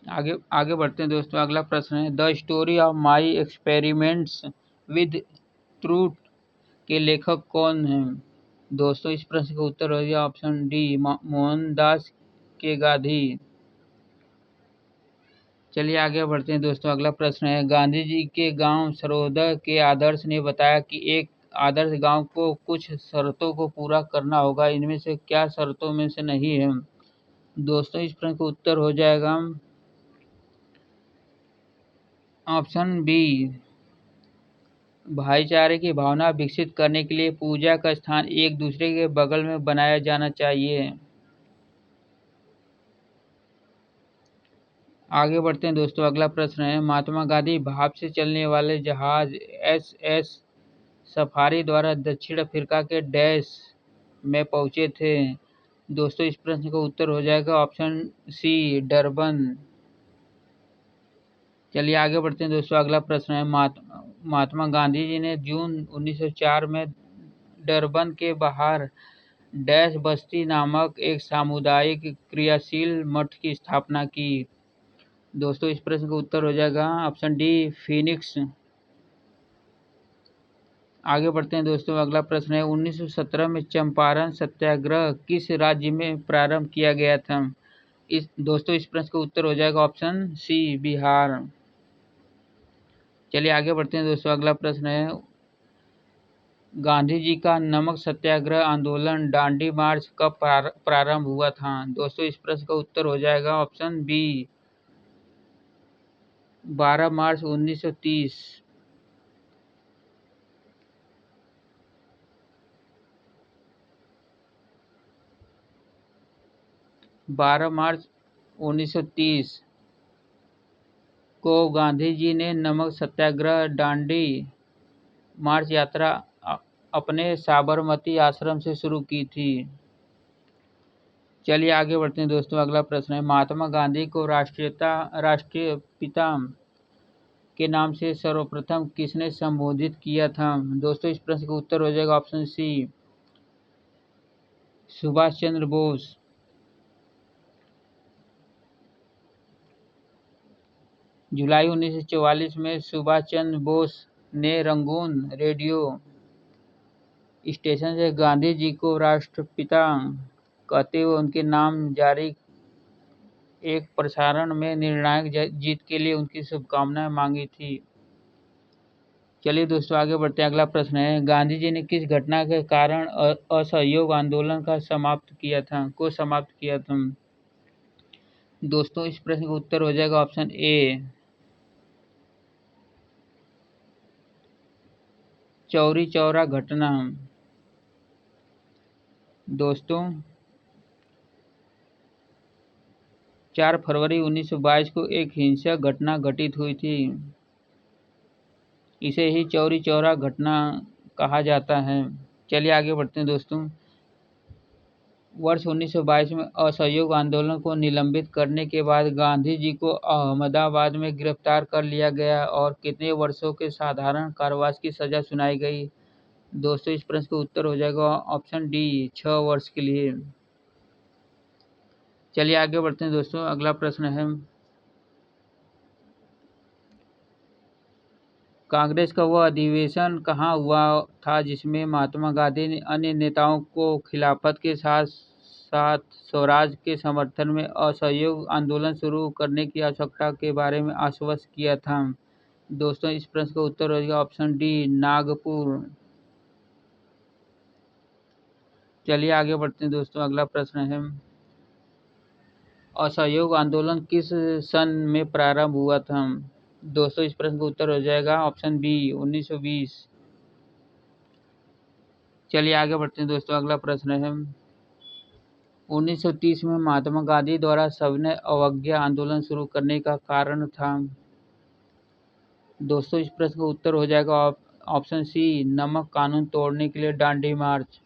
आगे बढ़ते हैं दोस्तों। अगला प्रश्न है the story of my experiments with truth के लेखक कौन हैं। दोस्तों इस प्रश्न का उत्तर हो जाएगा ऑप्शन डी, मोहनदास के गांधी। चलिए आगे बढ़ते हैं दोस्तों। अगला प्रश्न है गांधी जी के गांव सर्वोदय के आदर्श ने बताया कि एक आदर्श गांव को कुछ शर्तों को पूरा करना होगा, इनमें से क्या शर्तों में से नहीं है। दोस्तों इस प्रश्न का उत्तर हो जाएगा ऑप्शन बी, भाईचारे की भावना विकसित करने के लिए पूजा का स्थान एक दूसरे के बगल में बनाया जाना चाहिए। आगे बढ़ते हैं दोस्तों। अगला प्रश्न है महात्मा गांधी भाप से चलने वाले जहाज SS सफारी द्वारा दक्षिण अफ्रीका के डैश में पहुंचे थे। दोस्तों इस प्रश्न का उत्तर हो जाएगा ऑप्शन सी, डरबन। चलिए आगे बढ़ते हैं दोस्तों। अगला प्रश्न है महात्मा गांधी जी ने जून 1904 में डरबन के बाहर डैश बस्ती नामक एक सामुदायिक क्रियाशील मठ की स्थापना की। दोस्तों इस प्रश्न का उत्तर हो जाएगा ऑप्शन डी, फिनिक्स। आगे बढ़ते हैं दोस्तों। अगला प्रश्न है 1917 में चंपारण सत्याग्रह किस राज्य में प्रारंभ किया गया था। दोस्तों इस प्रश्न का उत्तर हो जाएगा ऑप्शन सी, बिहार। चलिए आगे बढ़ते हैं दोस्तों। अगला प्रश्न है गांधी जी का नमक सत्याग्रह आंदोलन दांडी मार्च कब प्रारंभ हुआ था। दोस्तों इस प्रश्न का उत्तर हो जाएगा ऑप्शन बी, 12 मार्च 1930। 12 मार्च 1930 को गांधी जी ने नमक सत्याग्रह दांडी मार्च यात्रा अपने साबरमती आश्रम से शुरू की थी। चलिए आगे बढ़ते हैं दोस्तों। अगला प्रश्न है महात्मा गांधी को राष्ट्रीय पिता के नाम से सर्वप्रथम किसने संबोधित किया था। दोस्तों इस प्रश्न का उत्तर हो जाएगा ऑप्शन सी, सुभाष चंद्र बोस। जुलाई 1944 में सुभाष चंद्र बोस ने रंगून रेडियो स्टेशन से गांधी जी को राष्ट्रपिता कहते हुए उनके नाम जारी एक प्रसारण में निर्णायक जीत के लिए उनकी शुभकामनाएं मांगी थी। चलिए दोस्तों आगे बढ़ते हैं। अगला प्रश्न है गांधी जी ने किस घटना के कारण असहयोग आंदोलन को समाप्त किया था। दोस्तों इस प्रश्न का उत्तर हो जाएगा ऑप्शन ए, चौरी चौरा घटना। दोस्तों 4 फरवरी 1922 को एक हिंसक घटना घटित हुई थी, इसे ही चौरी चौरा घटना कहा जाता है। चलिए आगे बढ़ते हैं दोस्तों। वर्ष 1922 में असहयोग आंदोलन को निलंबित करने के बाद गांधी जी को अहमदाबाद में गिरफ्तार कर लिया गया और कितने वर्षों के साधारण कारावास की सजा सुनाई गई। दोस्तों इस प्रश्न का उत्तर हो जाएगा ऑप्शन डी 6 वर्ष के लिए। चलिए आगे बढ़ते हैं दोस्तों। अगला प्रश्न है, कांग्रेस का वह अधिवेशन कहाँ हुआ था जिसमें महात्मा गांधी ने अन्य नेताओं को खिलाफत के साथ साथ स्वराज के समर्थन में असहयोग आंदोलन शुरू करने की आवश्यकता के बारे में आश्वस्त किया था। दोस्तों इस प्रश्न का उत्तर हो जाएगा ऑप्शन डी नागपुर। चलिए आगे बढ़ते हैं दोस्तों। अगला प्रश्न है, असहयोग आंदोलन किस सन में प्रारंभ हुआ था। दोस्तों इस प्रश्न का उत्तर हो जाएगा ऑप्शन बी 1920। चलिए आगे बढ़ते हैं दोस्तों। अगला प्रश्न है, 1930 में महात्मा गांधी द्वारा सविनय अवज्ञा आंदोलन शुरू करने का कारण था। दोस्तों इस प्रश्न का उत्तर हो जाएगा ऑप्शन सी नमक कानून तोड़ने के लिए दांडी मार्च।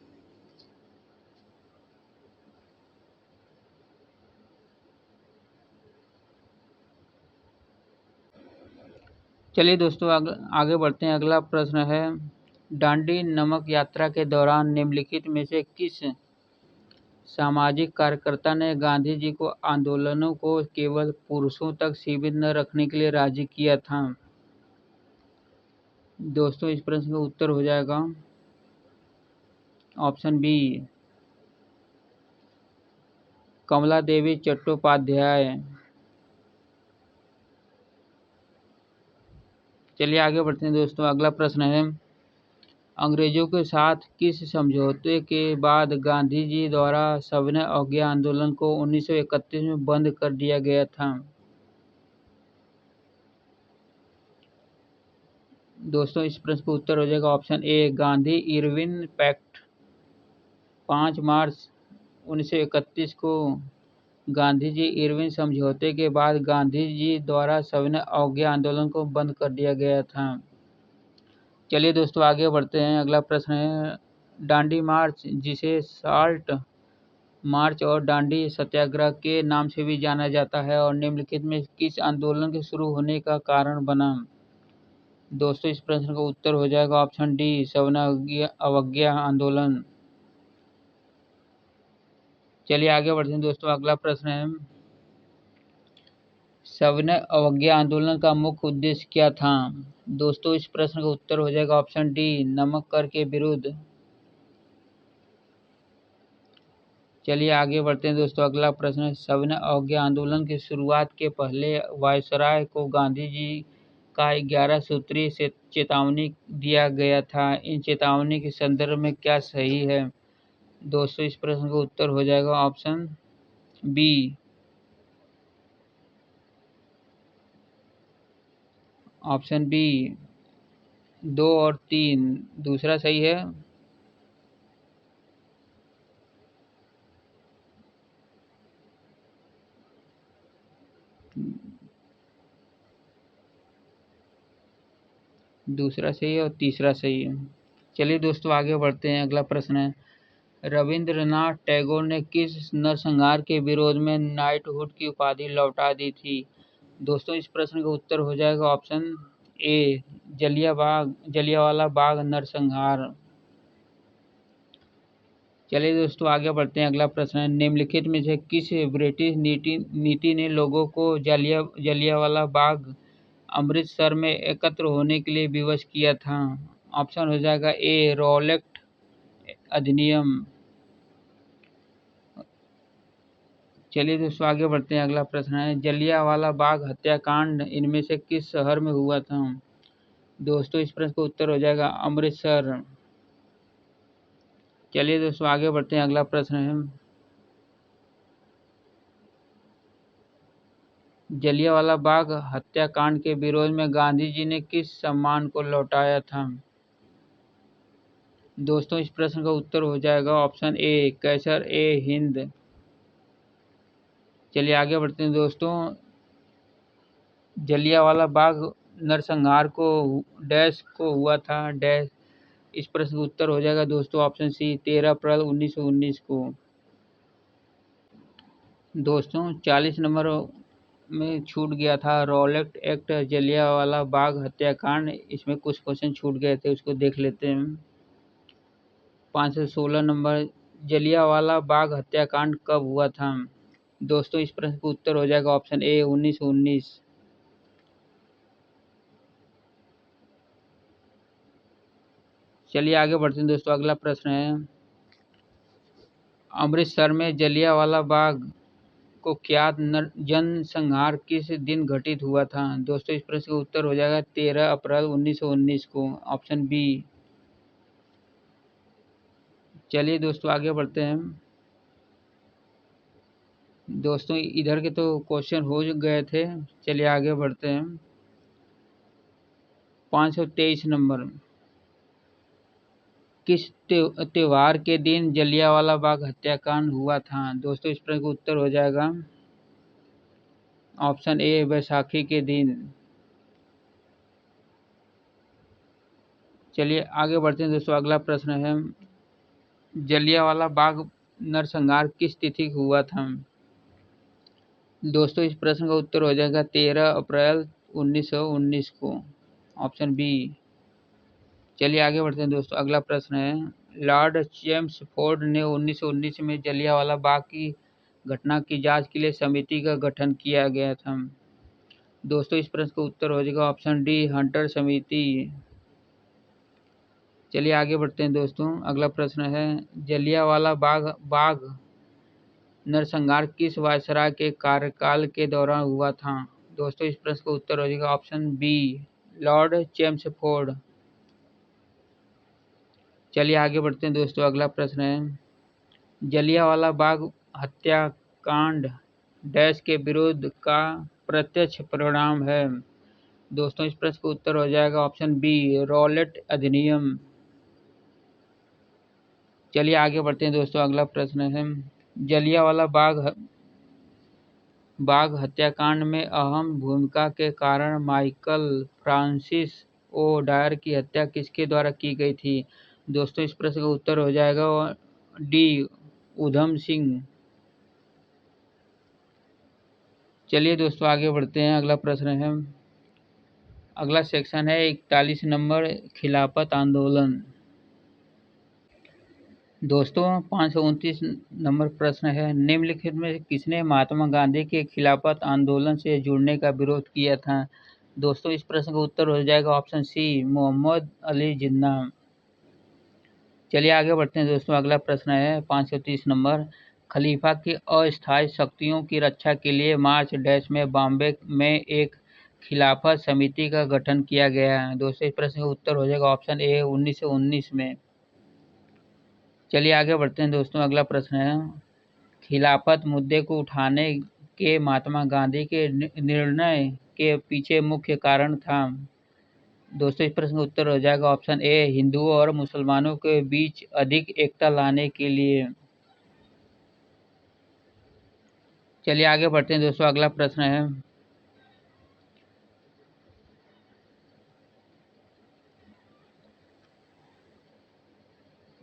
चलिए दोस्तों आगे बढ़ते हैं। अगला प्रश्न है, दांडी नमक यात्रा के दौरान निम्नलिखित में से किस सामाजिक कार्यकर्ता ने गांधी जी को आंदोलनों को केवल पुरुषों तक सीमित न रखने के लिए राजी किया था। दोस्तों इस प्रश्न का उत्तर हो जाएगा ऑप्शन बी कमला देवी चट्टोपाध्याय। चलिए आगे बढ़ते हैं दोस्तों। अगला प्रश्न है, अंग्रेजों के साथ किस समझौते के बाद गांधी जी द्वारा सविनय अवज्ञा आंदोलन को 1931 में बंद कर दिया गया था। दोस्तों इस प्रश्न का उत्तर हो जाएगा option A Gandhi Irwin pact. 5 March 1931 को गांधी जी इरविन समझौते के बाद गांधी जी द्वारा सविनय अवज्ञा आंदोलन को बंद कर दिया गया था। चलिए दोस्तों आगे बढ़ते हैं। अगला प्रश्न है, दांडी मार्च जिसे साल्ट मार्च और दांडी सत्याग्रह के नाम से भी जाना जाता है और निम्नलिखित में किस आंदोलन के शुरू होने का कारण बना। दोस्तों इस प्रश्न का उत्तर हो जाएगा ऑप्शन डी सविनय अवज्ञा आंदोलन। चलिए आगे बढ़ते हैं दोस्तों। अगला प्रश्न है, सविनय अवज्ञा आंदोलन का मुख्य उद्देश्य क्या था। दोस्तों इस प्रश्न का उत्तर हो जाएगा ऑप्शन डी नमक कर के विरुद्ध। चलिए आगे बढ़ते हैं दोस्तों। अगला प्रश्न है, सविनय अवज्ञा आंदोलन की शुरुआत के पहले वायसराय को गांधी जी का 11 सूत्रीय चेतावनी दिया गया था। इन चेतावनी के संदर्भ में क्या सही है। दोस्तों इस प्रश्न का उत्तर हो जाएगा ऑप्शन बी ऑप्शन बी 2 और 3 दूसरा सही है। दूसरा सही है और तीसरा सही है। चलिए दोस्तों आगे बढ़ते हैं। अगला प्रश्न है, रविंद्रनाथ टैगोर ने किस नरसंहार के विरोध में नाइटहुड की उपाधि लौटा दी थी। दोस्तों इस प्रश्न का उत्तर हो जाएगा ऑप्शन ए जलियांवाला बाग नरसंहार। चलिए दोस्तों आगे बढ़ते हैं। अगला प्रश्न है, निम्नलिखित में से किस ब्रिटिश नीति ने लोगों को जलियांवाला बाग अमृतसर में एकत्र होने के लिए विवश किया था। ऑप्शन हो जाएगा ए रॉलेट अधिनियम। चलिए दोस्तों आगे बढ़ते हैं। अगला प्रश्न है, जलियांवाला बाग हत्याकांड इनमें से किस शहर में हुआ था। दोस्तों इस प्रश्न का उत्तर हो जाएगा अमृतसर। चलिए दोस्तों आगे बढ़ते हैं। अगला प्रश्न है, जलियांवाला बाग हत्याकांड के विरोध में गांधी जी ने किस सम्मान को लौटाया था। दोस्तों इस प्रश्न का उत्तर हो जाएगा ऑप्शन ए कैसर ए हिंद। चलिए आगे बढ़ते हैं दोस्तों। जलियांवाला बाग नरसंहार को डैश को हुआ था डैश इस प्रश्न का उत्तर हो जाएगा दोस्तों ऑप्शन सी 13 अप्रैल 1919 को। दोस्तों 40 नंबर में छूट गया था रॉलेट एक्ट, जलियांवाला बाग हत्याकांड, इसमें कुछ क्वेश्चन छूट गए थे, उसको देख लेते हैं। 516 नंबर, जलियांवाला बाग हत्याकांड कब हुआ था? दोस्तों इस प्रश्न का उत्तर हो जाएगा ऑप्शन ए 1919। चलिए आगे बढ़ते हैं दोस्तों, अगला प्रश्न है अमृतसर में जलियांवाला बाग को क्या जनसंहार किस दिन घटित हुआ था? दोस्तों इस प्रश्न का उत्तर हो जाएगा 13 अप्रैल 1919 को, ऑप्शन बी। चलिए दोस्तों आगे बढ़ते हैं। दोस्तों इधर के तो क्वेश्चन हो गए थे, चलिए आगे बढ़ते हैं। 523 नंबर, किस त्योहार के दिन जलियांवाला बाग हत्याकांड हुआ था? दोस्तों इस प्रश्न का उत्तर हो जाएगा ऑप्शन ए बैसाखी के दिन। चलिए आगे बढ़ते हैं दोस्तों, अगला प्रश्न है जलियांवाला बाग नरसंहार किस तिथि को हुआ था? दोस्तों इस प्रश्न का उत्तर हो जाएगा 13 अप्रैल 1919 को, ऑप्शन बी। चलिए आगे बढ़ते हैं दोस्तों, अगला प्रश्न है लॉर्ड चेम्सफोर्ड ने 1919 में जलियांवाला बाग की घटना की जांच के लिए समिति का गठन किया गया था। दोस्तों इस प्रश्न का उत्तर हो जाएगा ऑप्शन डी हंटर समिति। चलिए आगे बढ़ते हैं दोस्तों, अगला प्रश्न है जलियांवाला बाग नरसंहार किस वायसराय के कार्यकाल के दौरान हुआ था? दोस्तों इस प्रश्न का उत्तर हो जाएगा ऑप्शन बी लॉर्ड चेम्सफोर्ड। चलिए आगे बढ़ते हैं दोस्तों, अगला प्रश्न है जलियांवाला बाग हत्याकांड डैश के विरोध का प्रत्यक्ष परिणाम है? दोस्तों इस प्रश्न का उत्तर हो जाएगा ऑप्शन बी रॉलेट अधिनियम। चलिए आगे बढ़ते हैं दोस्तों, अगला प्रश्न है जलियांवाला बाग हत्याकांड में अहम भूमिका के कारण माइकल फ्रांसिस ओ डायर की हत्या किसके द्वारा की गई थी? दोस्तों इस प्रश्न का उत्तर हो जाएगा डी उधम सिंह। चलिए दोस्तों आगे बढ़ते हैं, अगला प्रश्न है अगला सेक्शन है 41 नंबर खिलाफत आंदोलन। दोस्तों 529 नंबर प्रश्न है निम्नलिखित में किसने महात्मा गांधी के खिलाफत आंदोलन से जुड़ने का विरोध किया था? दोस्तों इस प्रश्न का उत्तर हो जाएगा ऑप्शन सी मोहम्मद अली जिन्ना। चलिए आगे बढ़ते हैं दोस्तों, अगला प्रश्न है 530 नंबर खलीफा की अस्थायी शक्तियों की रक्षा के लिए मार्च डैश में बॉम्बे में एक खिलाफत समिति का गठन किया गया है? दोस्तों इस प्रश्न का उत्तर हो जाएगा ऑप्शन ए 1919 में। चलिए आगे बढ़ते हैं दोस्तों, अगला प्रश्न है खिलाफत मुद्दे को उठाने के महात्मा गांधी के निर्णय के पीछे मुख्य कारण था? दोस्तों इस प्रश्न का उत्तर हो जाएगा ऑप्शन ए हिंदुओं और मुसलमानों के बीच अधिक एकता लाने के लिए। चलिए आगे बढ़ते हैं दोस्तों, अगला प्रश्न है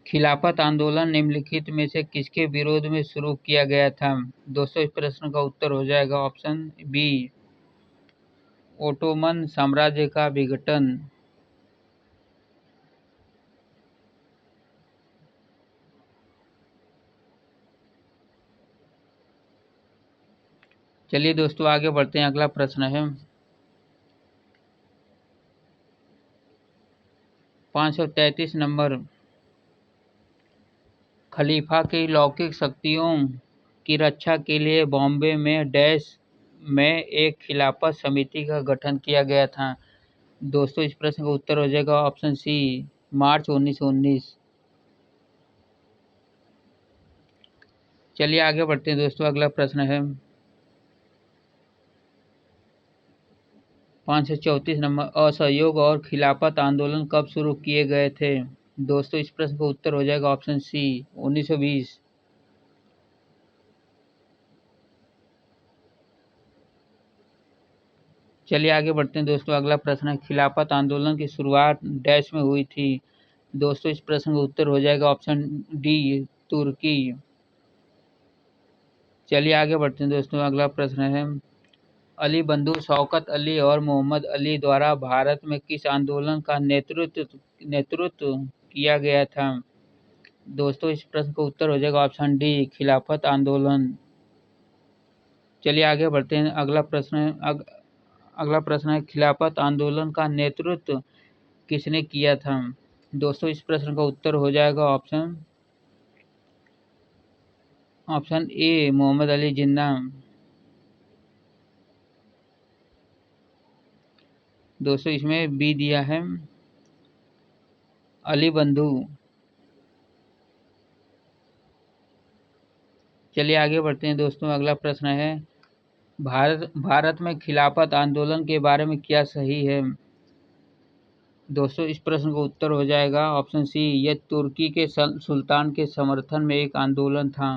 खिलाफत आंदोलन निम्नलिखित में से किसके विरोध में शुरू किया गया था? दोस्तों इस प्रश्न का उत्तर हो जाएगा ऑप्शन बी ओटोमन साम्राज्य का विघटन। चलिए दोस्तों आगे बढ़ते हैं, अगला प्रश्न है 533 नंबर खलीफा की लौकिक शक्तियों की रक्षा के लिए बॉम्बे में डैश में एक खिलाफत समिति का गठन किया गया था? दोस्तों इस प्रश्न का उत्तर हो जाएगा ऑप्शन सी मार्च 1919। चलिए आगे बढ़ते हैं दोस्तों, अगला प्रश्न है 534 नंबर असहयोग और खिलाफत आंदोलन कब शुरू किए गए थे? दोस्तों इस प्रश्न का उत्तर हो जाएगा ऑप्शन सी 1920। चलिए आगे बढ़ते हैं दोस्तों, अगला प्रश्न है खिलाफत आंदोलन की शुरुआत डैश में हुई थी? दोस्तों इस प्रश्न का उत्तर हो जाएगा ऑप्शन डी, तुर्की। चलिए आगे बढ़ते हैं दोस्तों। अगला प्रश्न है, अली बंधु शौकत अली और मोहम्मद अली द्वारा भारत में किस आंदोलन का नेतृत्व किया गया था? दोस्तों इस प्रश्न का उत्तर हो जाएगा ऑप्शन डी, खिलाफत आंदोलन। चलिए आगे बढ़ते हैं। अगला प्रश्न है, खिलाफत आंदोलन का नेतृत्व किसने किया था? दोस्तों इस प्रश्न का उत्तर हो जाएगा ऑप्शन ए, मोहम्मद अली जिन्ना। दोस्तों इसमें बी दिया है अली बंधु। चलिए आगे बढ़ते हैं दोस्तों। अगला प्रश्न है, भारत में खिलाफत आंदोलन के बारे में क्या सही है? दोस्तों इस प्रश्न का उत्तर हो जाएगा ऑप्शन सी, यह तुर्की के सुल्तान के समर्थन में एक आंदोलन था।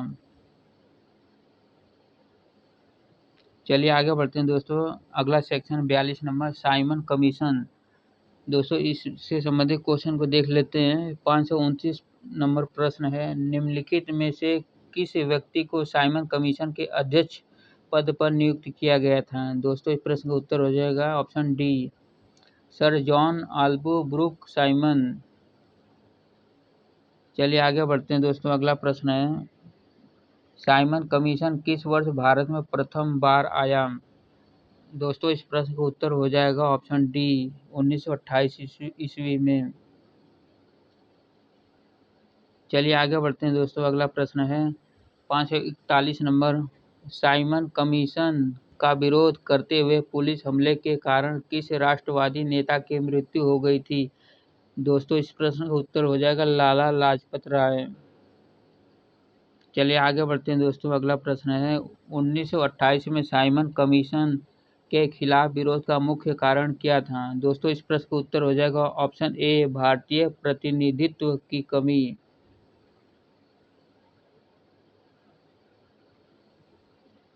चलिए आगे बढ़ते हैं दोस्तों। अगला सेक्शन 42 नंबर, साइमन कमीशन। दोस्तों इससे संबंधित क्वेश्चन को देख लेते हैं। 529 नंबर प्रश्न है, निम्नलिखित में से किस व्यक्ति को साइमन कमीशन के अध्यक्ष पद पर नियुक्त किया गया था? दोस्तों इस प्रश्न का उत्तर हो जाएगा option D, sir John Allsebrook Simon. चलिए आगे बढ़ते हैं दोस्तों। अगला प्रश्न है, साइमन कमीशन किस वर्ष भारत में प्रथम बार आया? दोस्तों इस प्रश्न का उत्तर हो जाएगा ऑप्शन डी, 1928 ईस्वी में। चलिए आगे बढ़ते हैं दोस्तों। अगला प्रश्न है 541 नंबर, साइमन कमीशन का विरोध करते हुए पुलिस हमले के कारण किस राष्ट्रवादी नेता की मृत्यु हो गई थी? दोस्तों इस प्रश्न का उत्तर हो जाएगा लाला लाजपत राय। चलिए आगे बढ़ते हैं दोस्तों। अगला प्रश्न है 1928 में साइमन कमीशन के खिलाफ विरोध का मुख्य कारण क्या था? दोस्तों इस प्रश्न का उत्तर हो जाएगा ऑप्शन ए, भारतीय प्रतिनिधित्व की कमी।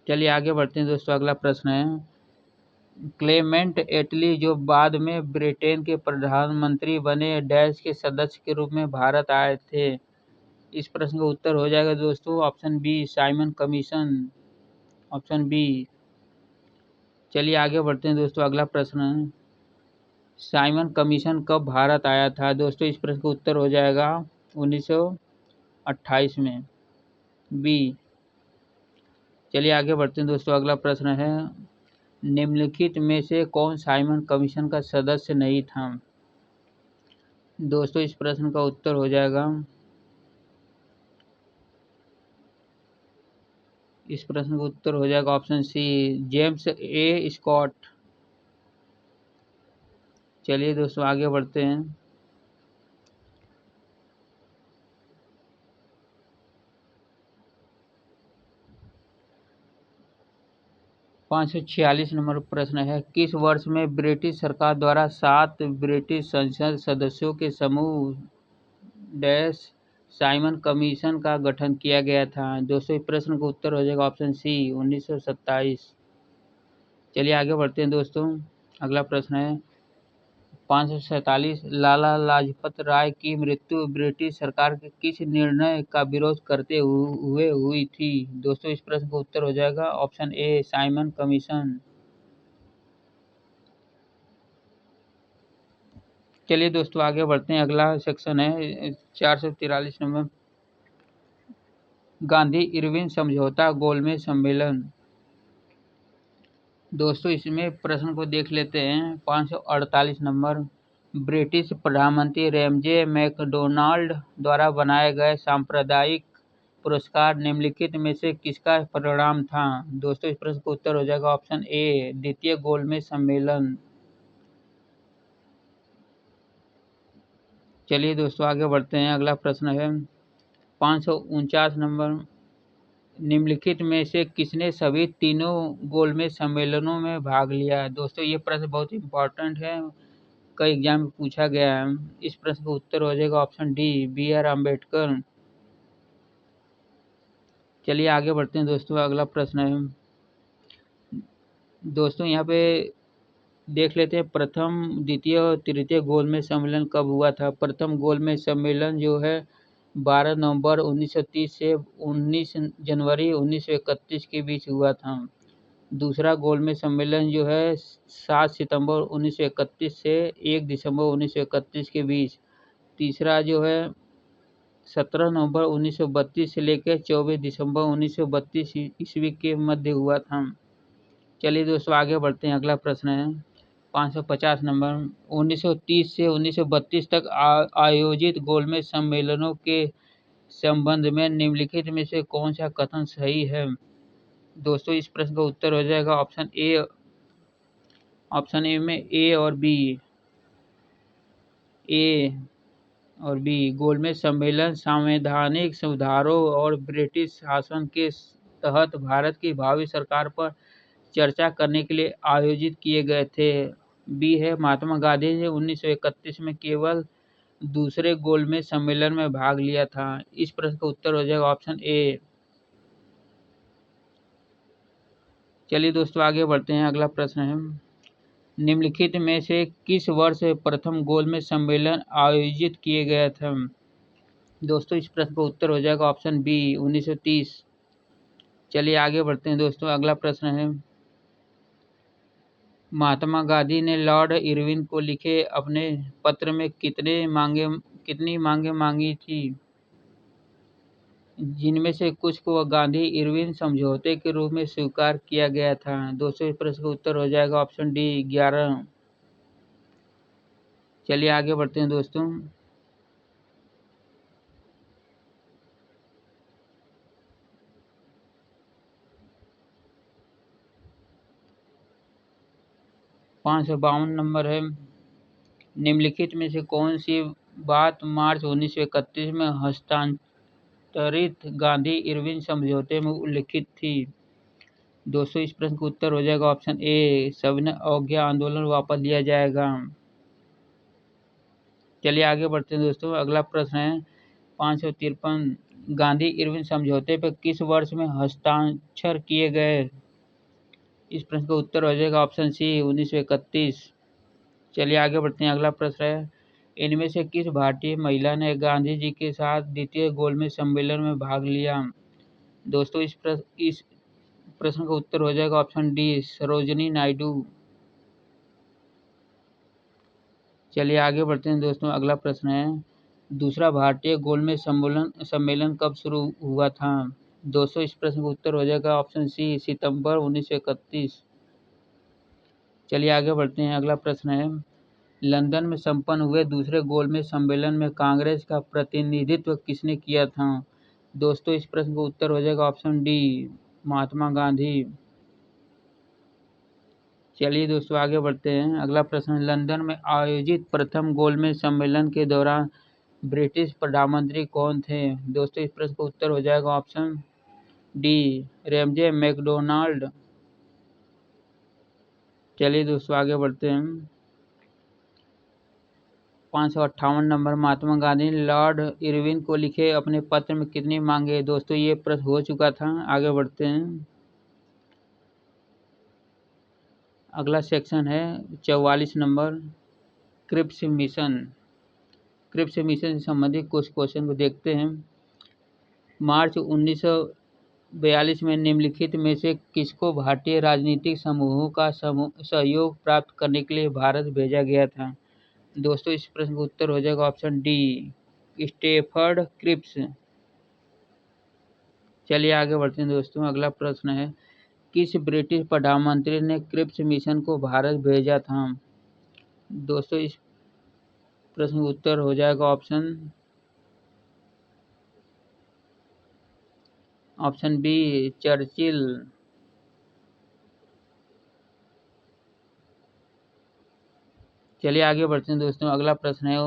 चलिए आगे बढ़ते हैं दोस्तों। अगला प्रश्न है, क्लेमेंट एटली जो बाद में ब्रिटेन के प्रधानमंत्री बने डैश के सदस्य के रूप में भारत आए थे? इस प्रश्न का उत्तर हो जाएगा दोस्तों option B, Simon commission, option B. चलिए आगे बढ़ते हैं दोस्तों। अगला प्रश्न है, साइमन कमीशन कब भारत आया था? दोस्तों इस प्रश्न का उत्तर हो जाएगा 1928 में, बी। चलिए आगे बढ़ते हैं दोस्तों। अगला प्रश्न है, निम्नलिखित में से कौन साइमन कमीशन का सदस्य नहीं था? दोस्तों इस प्रश्न का उत्तर हो जाएगा, इस प्रश्न का उत्तर हो जाएगा option C, James A Scott. चलिए दोस्तों आगे बढ़ते हैं। 546 नंबर प्रश्न है, किस वर्ष में ब्रिटिश सरकार द्वारा 7 ब्रिटिश संसद सदस्यों के समूह डैश साइमन कमीशन का गठन किया गया था? दोस्तों इस प्रश्न का उत्तर हो जाएगा ऑप्शन सी, 1927। चलिए आगे बढ़ते हैं दोस्तों। अगला प्रश्न है 547, लाला लाजपत राय की मृत्यु ब्रिटिश सरकार के किस निर्णय का विरोध करते हुए हुई थी? दोस्तों इस प्रश्न का उत्तर हो जाएगा ऑप्शन ए, साइमन कमीशन। चलिए दोस्तों आगे बढ़ते हैं। अगला सेक्शन है 443 नंबर, गांधी इरविन समझौता गोलमेज सम्मेलन। दोस्तों इसमें प्रश्न को देख लेते हैं। 548 नंबर, ब्रिटिश प्रधानमंत्री रैमजे मैकडोनाल्ड द्वारा बनाए गए सांप्रदायिक पुरस्कार निम्नलिखित में से किसका परिणाम था? दोस्तों इस प्रश्न का उत्तर हो जाएगा ऑप्शन ए, द्वितीय गोलमेज सम्मेलन। चलिए दोस्तों आगे बढ़ते हैं। अगला प्रश्न है 549 नंबर, निम्नलिखित में से किसने सभी तीनों गोलमेज सम्मेलनों में भाग लिया? दोस्तों ये प्रश्न बहुत इंपॉर्टेंट है, कई एग्जाम में पूछा गया है। इस प्रश्न का उत्तर हो जाएगा option D, B R Ambedkar. चलिए आगे बढ़ते हैं दोस्तों। अगला प्रश्न है दोस्तों, यहाँ पे देख लेते हैं प्रथम, द्वितीय और तृतीय गोलमेज सम्मेलन कब हुआ था। प्रथम गोलमेज सम्मेलन जो है 12 नवंबर 1930 से 19 जनवरी 1931 के बीच हुआ था। दूसरा गोलमेज सम्मेलन जो है 7 सितंबर 1931 से 1 दिसंबर 1931 के बीच। तीसरा जो है 17 नवंबर 1932 से लेकर 24 दिसंबर 1932 ईस्वी के मध्य हुआ था। चलिए दोस्तों आगे बढ़ते हैं। अगला प्रश्न है 550 नंबर। 1930 से 1932 तक आयोजित गोलमेज सम्मेलनों के संबंध में निम्नलिखित में से कौन सा कथन सही है। दोस्तों इस प्रश्न का उत्तर हो जाएगा ऑप्शन ए में ए और बी। गोलमेज सम्मेलन संवैधानिक सुधारों और ब्रिटिश शासन के तहत भारत की भावी सरकार पर चर्चा करने के लिए आयोजित किए गए थे। बी है महात्मा गांधी ने 1931 में केवल दूसरे गोलमेज सम्मेलन में भाग लिया था। इस प्रश्न का उत्तर हो जाएगा ऑप्शन ए। चलिए दोस्तों आगे बढ़ते हैं। अगला प्रश्न है निम्नलिखित में से किस वर्ष प्रथम गोलमेज सम्मेलन आयोजित किए गया था। दोस्तों इस प्रश्न का उत्तर हो जाएगा ऑप्शन बी 1930। चलिए आगे बढ़ते हैं दोस्तों। अगला प्रश्न है महात्मा गांधी ने लॉर्ड इरविन को लिखे अपने पत्र में कितनी मांगे मांगी थी, जिनमें से कुछ को गांधी इरविन समझौते के रूप में स्वीकार किया गया था। दोस्तों इस प्रश्न का उत्तर हो जाएगा ऑप्शन डी 11। चलिए आगे बढ़ते हैं दोस्तों। ₹552 नंबर है निम्नलिखित में से कौन सी बात मार्च 1931 में हस्तांतरित गांधी इरविन समझौते में उल्लिखित थी। दोस्तों इस प्रश्न का उत्तर हो जाएगा ऑप्शन ए सविनय अवज्ञा आंदोलन वापस लिया जाएगा। चलिए आगे बढ़ते हैं दोस्तों। अगला प्रश्न है 553 गांधी इरविन समझौते पर किस वर्ष में हस्ताक्षर किए गए। इस प्रश्न का उत्तर हो जाएगा ऑप्शन सी 1931। चलिए आगे बढ़ते हैं। अगला प्रश्न है इनमें से किस भारतीय महिला ने गांधी जी के साथ द्वितीय गोलमेज सम्मेलन में भाग लिया। दोस्तों इस प्रश्न का उत्तर हो जाएगा ऑप्शन डी सरोजिनी नायडू। चलिए आगे बढ़ते हैं दोस्तों। अगला प्रश्न है दूसरा भारतीय गोलमेज सम्मेलन कब शुरू हुआ था। दोस्तों इस प्रश्न का उत्तर हो जाएगा ऑप्शन सी सितंबर 1931। चलिए आगे बढ़ते हैं। अगला प्रश्न है लंदन में संपन्न हुए दूसरे गोलमेज सम्मेलन में कांग्रेस का प्रतिनिधित्व किसने किया था। दोस्तों इस प्रश्न का उत्तर हो जाएगा ऑप्शन डी महात्मा गांधी। चलिए दोस्तों आगे बढ़ते हैं। अगला प्रश्न लंदन में आयोजित प्रथम गोलमेज सम्मेलन के दौरान ब्रिटिश प्रधानमंत्री कौन थे। दोस्तों इस प्रश्न का उत्तर हो जाएगा ऑप्शन डी रैमजे मैकडोनाल्ड। चलिए दोस्तों आगे बढ़ते हैं। 558 नंबर महात्मा गांधी ने लॉर्ड इरविन को लिखे अपने पत्र में कितनी मांगे। दोस्तों ये प्रश्न हो चुका था। आगे बढ़ते हैं। अगला सेक्शन है 44 नंबर क्रिप्स मिशन से संबंधित कुछ क्वेश्चन को देखते हैं। मार्च 1942 में निम्नलिखित में से किसको भारतीय राजनीतिक समूहों का सहयोग प्राप्त करने के लिए भारत भेजा गया था। दोस्तों इस प्रश्न का उत्तर हो जाएगा ऑप्शन डी स्टेफर्ड क्रिप्स। चलिए आगे बढ़ते हैं दोस्तों। अगला प्रश्न है किस ब्रिटिश प्रधानमंत्री ने क्रिप्स मिशन को भारत भेजा था। दोस्तों इस प्रश्न का उत्तर हो जाएगा ऑप्शन बी चर्चिल। चलिए आगे बढ़ते हैं दोस्तों। अगला प्रश्न है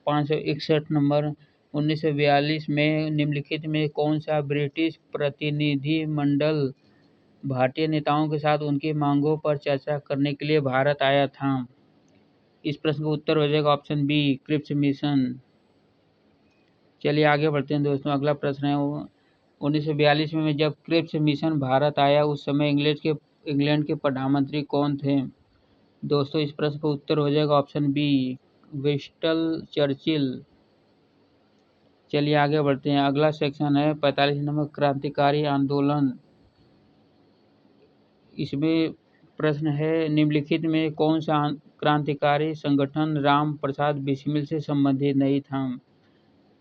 561 नंबर 1942 में निम्नलिखित में कौन सा ब्रिटिश प्रतिनिधिमंडल भारतीय नेताओं के साथ उनकी मांगों पर चर्चा करने के लिए भारत आया था। इस प्रश्न का उत्तर हो जाएगा ऑप्शन बी क्रिप्स मिशन। चलिए आगे बढ़ते हैं दोस्तों। अगला प्रश्न है 1942 में जब क्रिप्स मिशन भारत आया उस समय इंग्लैंड के प्रधानमंत्री कौन थे। दोस्तों इस प्रश्न का उत्तर हो जाएगा ऑप्शन बी, विंस्टन चर्चिल। चलिए आगे बढ़ते हैं। अगला सेक्शन है 45 नंबर, क्रांतिकारी आंदोलन। इसमें प्रश्न है, निम्नलिखित में कौन सा क्रांतिकारी संगठन राम प्रसाद बिस्मिल से संबंधित नहीं था?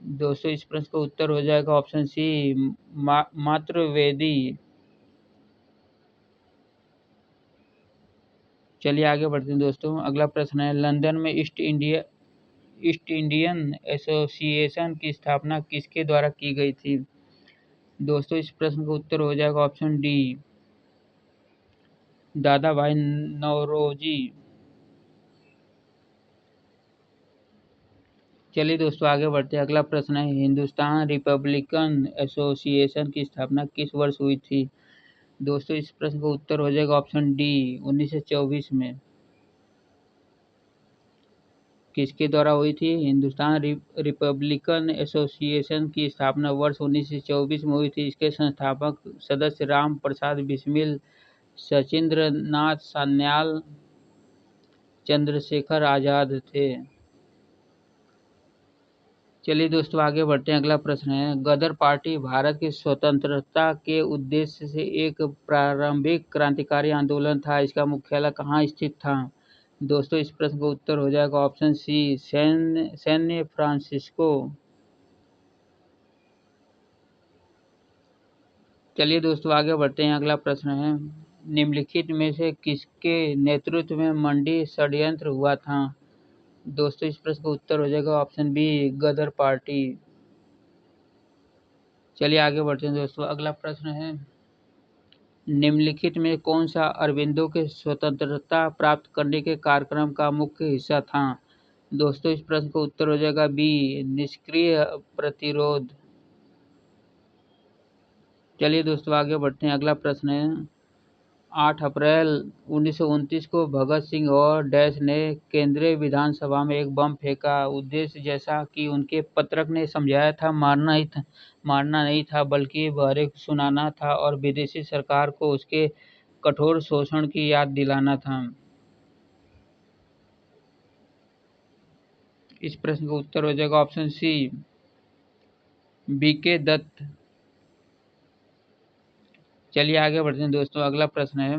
दोस्तों इस प्रश्न का उत्तर हो जाएगा ऑप्शन सी, मातृवेदी। चलिए आगे बढ़ते हैं दोस्तों। अगला प्रश्न है, लंदन में ईस्ट इंडियन एसोसिएशन की स्थापना किसके द्वारा की गई थी? दोस्तों इस प्रश्न का उत्तर हो जाएगा ऑप्शन डी, दादा भाई नौरोजी। चलिए दोस्तों आगे बढ़ते हैं। अगला प्रश्न है, हिंदुस्तान रिपब्लिकन एसोसिएशन की स्थापना किस वर्ष हुई थी? दोस्तों इस प्रश्न का उत्तर हो जाएगा ऑप्शन डी, 1924 में। किसके द्वारा हुई थी? हिंदुस्तान रिपब्लिकन एसोसिएशन की स्थापना वर्ष 1924 में हुई थी। इसके संस्थापक सदस्य राम प्रसाद बिस्मिल, सचिंद्र नाथ सान्याल, चंद्रशेखर आजाद थे। चलिए दोस्तों आगे बढ़ते हैं। अगला प्रश्न है, गदर पार्टी भारत की स्वतंत्रता के उद्देश्य से एक प्रारंभिक क्रांतिकारी आंदोलन था। इसका मुख्यालय कहाँ स्थित था? दोस्तों इस प्रश्न का उत्तर हो जाएगा ऑप्शन सी, सैन फ्रांसिस्को। चलिए दोस्तों आगे बढ़ते हैं। अगला प्रश्न है, निम्नलिखित में से किसके नेतृत्व में मंडी षड्यंत्र हुआ था? दोस्तों इस प्रश्न का उत्तर हो जाएगा ऑप्शन बी, गदर पार्टी। चलिए आगे बढ़ते हैं दोस्तों। अगला प्रश्न है, निम्नलिखित में कौन सा अरविंदो के स्वतंत्रता प्राप्त करने के कार्यक्रम का मुख्य हिस्सा था? दोस्तों इस प्रश्न का उत्तर हो जाएगा बी, निष्क्रिय प्रतिरोध। चलिए दोस्तों आगे बढ़ते हैं। अगला प्रश्न है, 8 अप्रैल 1929 को भगत सिंह और डैश ने केंद्रीय विधानसभा में एक बम फेंका। उद्देश्य जैसा कि उनके पत्रक ने समझाया था, मारना नहीं था बल्कि बहरे सुनाना था और विदेशी सरकार को उसके कठोर शोषण की याद दिलाना था। इस प्रश्न का उत्तर हो जाएगा ऑप्शन सी, बीके दत्त। चलिए आगे बढ़ते हैं दोस्तों। अगला प्रश्न है,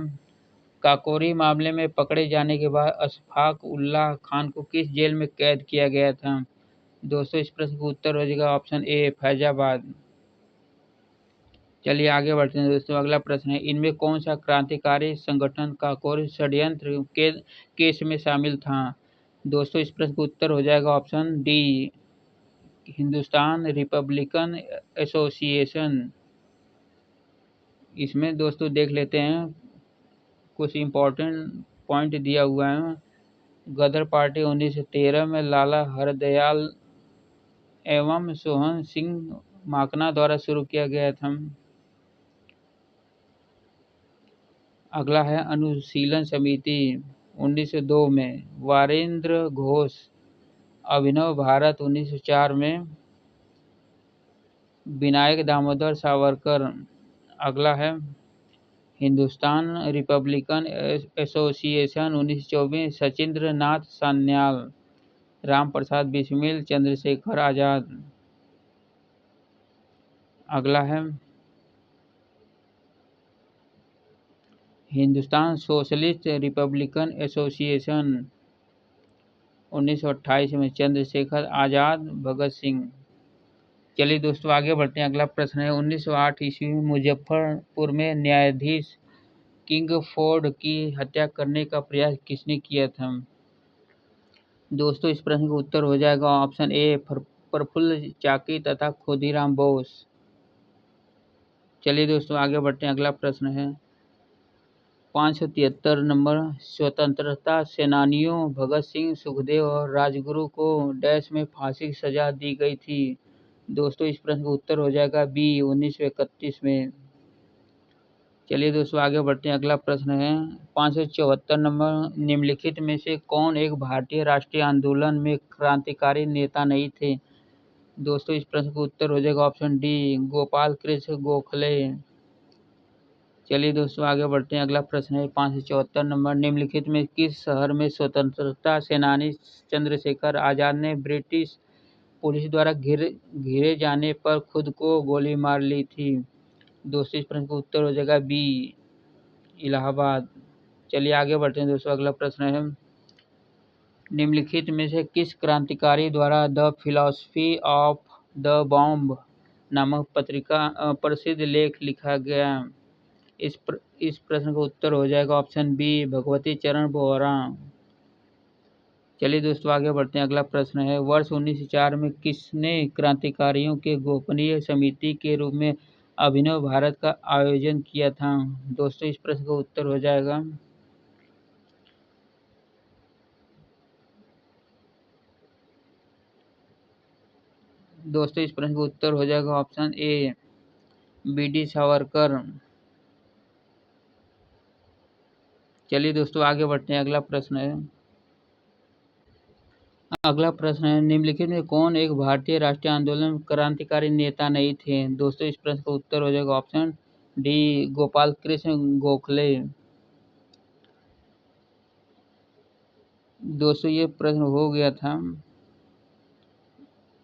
काकोरी मामले में पकड़े जाने के बाद अशफाक उल्लाह खान को किस जेल में कैद किया गया था? दोस्तों इस प्रश्न का उत्तर हो जाएगा ऑप्शन ए, फैजाबाद। चलिए आगे बढ़ते हैं दोस्तों। अगला प्रश्न है, इनमें कौन सा क्रांतिकारी संगठन काकोरी षड्यंत्र के केस में शामिल था? दोस्तों इस प्रश्न का उत्तर हो जाएगा option D, Hindustan Republican association. इसमें दोस्तों देख लेते हैं, कुछ इम्पोर्टेंट पॉइंट दिया हुआ है। गदर पार्टी 1913 में लाला हरदयाल एवं सोहन सिंह माकना द्वारा शुरू किया गया था। अगला है, अनुशीलन समिति 1902 में। वारेंद्र घोष, अभिनव भारत 1904 में। विनायक दामोदर सावरकर। अगला है, हिंदुस्तान रिपब्लिकन एसोसिएशन 1924, सचिंद्र नाथ सान्याल, राम प्रसाद बिस्मिल, चंद्रशेखर आजाद। अगला है, हिंदुस्तान सोशलिस्ट रिपब्लिकन एसोसिएशन 1928 में, चंद्रशेखर आजाद, भगत सिंह। चलिए दोस्तों आगे बढ़ते हैं। अगला प्रश्न है, 1908 ईस्वी में मुजफ्फरपुर में न्यायाधीश किंगफोर्ड की हत्या करने का प्रयास किसने किया था? दोस्तों इस प्रश्न का उत्तर हो जाएगा ऑप्शन ए, प्रफुल्ल चाकी तथा खुदीराम बोस। चलिए दोस्तों आगे बढ़ते हैं। अगला प्रश्न है, 573 नंबर, स्वतंत्रता सेनानियों भगत सिंह, सुखदेव और राजगुरु को डैश में फांसी की सजा दी गई थी? दोस्तों इस प्रश्न का उत्तर हो जाएगा बी, 1931 में। चलिए दोस्तों आगे बढ़ते हैं। अगला प्रश्न है, 574 नंबर, निम्नलिखित में से कौन एक भारतीय राष्ट्रीय आंदोलन में क्रांतिकारी नेता नहीं थे? दोस्तों इस प्रश्न का उत्तर हो जाएगा ऑप्शन डी, गोपाल कृष्ण गोखले। चलिए दोस्तों आगे बढ़ते हैं। अगला प्रश्न है 574 नंबर। निम्नलिखित में किस शहर में स्वतंत्रता सेनानी चंद्रशेखर आजाद ने ब्रिटिश पुलिस द्वारा घिरे जाने पर खुद को गोली मार ली थी? दोस्तों इस प्रश्न का उत्तर हो जाएगा बी, इलाहाबाद। चलिए आगे बढ़ते हैं दोस्तों। अगला प्रश्न है निम्नलिखित में से किस क्रांतिकारी द्वारा the philosophy of the bomb नामक पत्रिका प्रसिद्ध लेख लिखा गया? इस प्रश्न का उत्तर हो जाएगा ऑप्शन बी, भगवती चरण बोहरा। चलिए दोस्तों आगे बढ़ते हैं। अगला प्रश्न है वर्ष 1904 में किसने क्रांतिकारियों के गोपनीय समिति के रूप में अभिनव भारत का आयोजन किया था? दोस्तों इस प्रश्न का उत्तर हो जाएगा ऑप्शन ए, बी.डी. सावरकर। चलिए दोस्तों आगे बढ़ते हैं। अगला प्रश्न है निम्नलिखित में कौन एक भारतीय राष्ट्रीय आंदोलन क्रांतिकारी नेता नहीं थे? दोस्तों इस प्रश्न का उत्तर हो जाएगा ऑप्शन डी, गोपाल कृष्ण गोखले। दोस्तों ये प्रश्न हो गया था,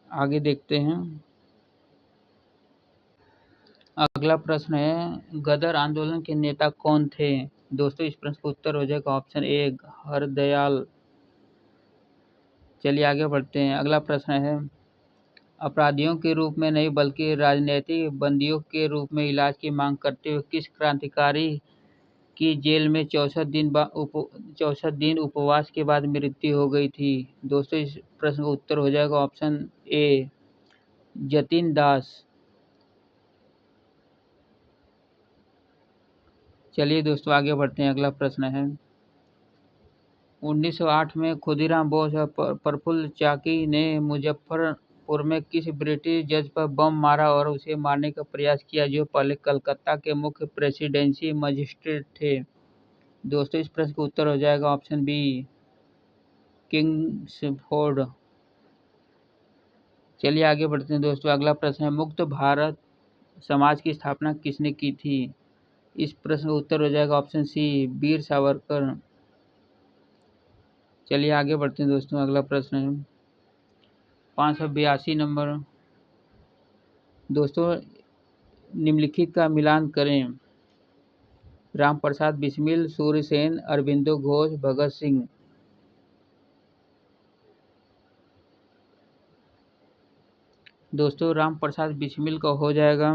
आगे देखते हैं। अगला प्रश्न है गदर आंदोलन के नेता कौन थे? दोस्तों इस प्रश्न का उत्तर हो जाएगा ऑप्शन ए, हरदयाल। चलिए आगे बढ़ते हैं। अगला प्रश्न है अपराधियों के रूप में नहीं बल्कि राजनीतिक बंदियों के रूप में इलाज की मांग करते हुए किस क्रांतिकारी की जेल में 64 दिन उपवास के बाद मृत्यु हो गई थी? दोस्तों इस प्रश्न का उत्तर हो जाएगा ऑप्शन ए, जतिन दास। चलिए दोस्तों आगे बढ़ते हैं। अगला प्रश्न है 1908 में खुदीराम बोस और प्रफुल्ल चाकी ने मुजफ्फरपुर में किस ब्रिटिश जज पर बम मारा और उसे मारने का प्रयास किया जो पहले कलकत्ता के मुख्य प्रेसिडेंसी मजिस्ट्रेट थे? दोस्तों इस प्रश्न का उत्तर हो जाएगा ऑप्शन बी, किंग्सफोर्ड। चलिए आगे बढ़ते हैं दोस्तों। अगला प्रश्न है मुक्त भारत समाज की स्थापना किसने की थी? इस प्रश्न का उत्तर हो जाएगा ऑप्शन सी, वीर सावरकर। चलिए आगे बढ़ते हैं दोस्तों। अगला प्रश्न है 582 नंबर। दोस्तों निम्नलिखित का मिलान करें। राम प्रसाद बिस्मिल, सूर्यसेन, अरबिंदो घोष, भगत सिंह। दोस्तों राम प्रसाद बिस्मिल का हो जाएगा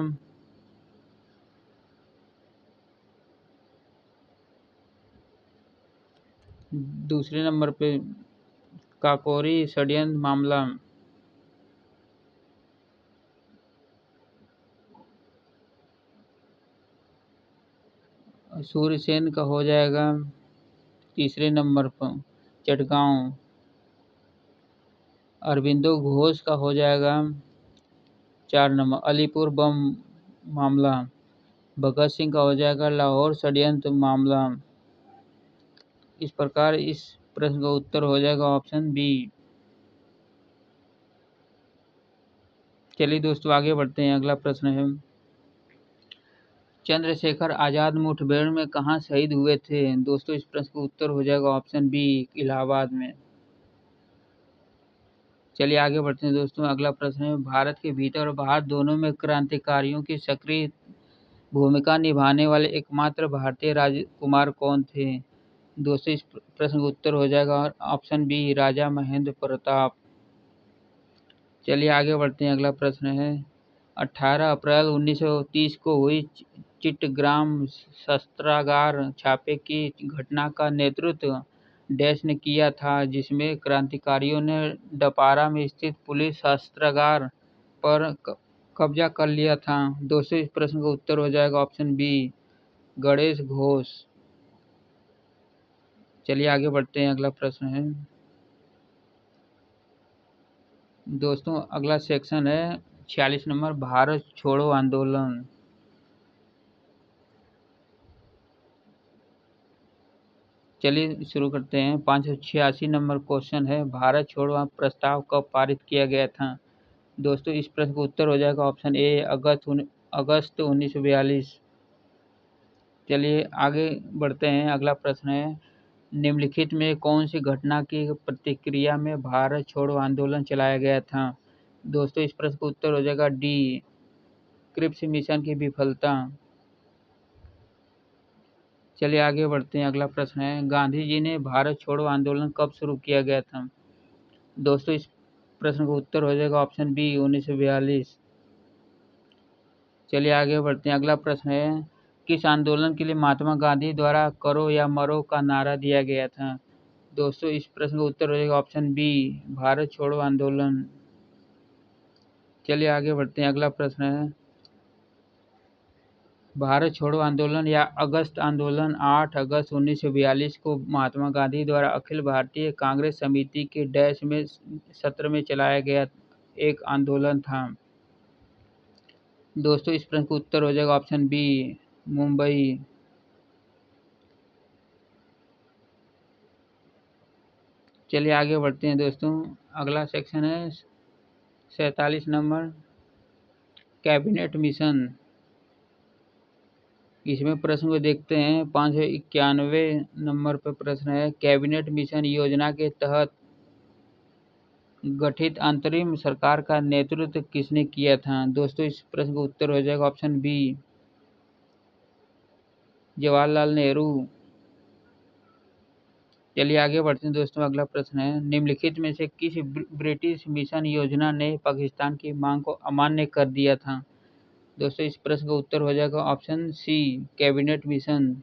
दूसरे नंबर पे काकोरी षड्यंत्र मामला। सूर्यसेन का हो जाएगा तीसरे नंबर पर चटगांव। अरबिंदो घोष का हो जाएगा 4 नंबर अलीपुर बम मामला। भगत सिंह का हो जाएगा लाहौर षड्यंत्र मामला। इस प्रकार इस प्रश्न का उत्तर हो जाएगा ऑप्शन बी। चलिए दोस्तों आगे बढ़ते हैं। अगला प्रश्न है चंद्रशेखर आजाद मुठभेड़ में कहाँ शहीद हुए थे? दोस्तों इस प्रश्न का उत्तर हो जाएगा ऑप्शन बी, इलाहाबाद में। चलिए आगे बढ़ते हैं दोस्तों। अगला प्रश्न है भारत के भीतर और बाहर दोनों में क्रांतिकारियों की सक्रिय भूमिका निभाने वाले एकमात्र भारतीय राजकुमार कौन थे? दोस्तों इस प्रश्न का उत्तर हो जाएगा ऑप्शन बी, राजा महेंद्र प्रताप। चलिए आगे बढ़ते हैं। अगला प्रश्न है 18 अप्रैल 1930 को हुई चिट्टग्राम शस्त्रागार छापे की घटना का नेतृत्व डैश ने किया था जिसमें क्रांतिकारियों ने डपारा में स्थित पुलिस शस्त्रागार पर कब्जा कर लिया था? दोस्तों इस प्रश्न का उत्तर हो जाएगा ऑप्शन बी, गणेश घोष। चलिए आगे बढ़ते हैं। अगला प्रश्न है दोस्तों अगला सेक्शन है 46 नंबर भारत छोड़ो आंदोलन। चलिए शुरू करते हैं। 586 नंबर क्वेश्चन है भारत छोड़ो प्रस्ताव कब पारित किया गया था? दोस्तों इस प्रश्न का उत्तर हो जाएगा ऑप्शन ए, अगस्त 1942। चलिए आगे बढ़ते हैं। अगला प्रश्न है, निम्नलिखित में कौन सी घटना की प्रतिक्रिया में भारत छोड़ो आंदोलन चलाया गया था? दोस्तों इस प्रश्न का उत्तर हो जाएगा डी, क्रिप्स मिशन की विफलता। चलिए आगे बढ़ते हैं। अगला प्रश्न है, गांधी जी ने भारत छोड़ो आंदोलन कब शुरू किया गया था? दोस्तों इस प्रश्न का उत्तर हो जाएगा ऑप्शन बी, 1942। चलिए आगे बढ़ते हैं। अगला प्रश्न है, किस आंदोलन के लिए महात्मा गांधी द्वारा करो या मरो का नारा दिया गया था? दोस्तों इस प्रश्न का उत्तर हो जाएगा ऑप्शन बी, भारत छोड़ो आंदोलन। चलिए आगे बढ़ते हैं। अगला प्रश्न है, भारत छोड़ो आंदोलन या अगस्त आंदोलन 8 अगस्त 1942 को महात्मा गांधी द्वारा अखिल भारतीय कांग्रेस समिति के डैश में सत्र में चलाया गया एक आंदोलन था। दोस्तों इस प्रश्न का उत्तर हो जाएगा ऑप्शन बी, मुंबई। चलिए आगे बढ़ते हैं दोस्तों। अगला सेक्शन है 47 नंबर, कैबिनेट मिशन। इसमें प्रश्न को देखते हैं। 591 नंबर पर प्रश्न है, कैबिनेट मिशन योजना के तहत गठित अंतरिम सरकार का नेतृत्व किसने किया था? दोस्तों इस प्रश्न का उत्तर हो जाएगा ऑप्शन बी, जवाहरलाल नेहरू। चलिए आगे बढ़ते हैं दोस्तों। अगला प्रश्न है, निम्नलिखित में से किस ब्रिटिश मिशन योजना ने पाकिस्तान की मांग को अमान्य कर दिया था? दोस्तों इस प्रश्न का उत्तर हो जाएगा ऑप्शन सी, कैबिनेट मिशन।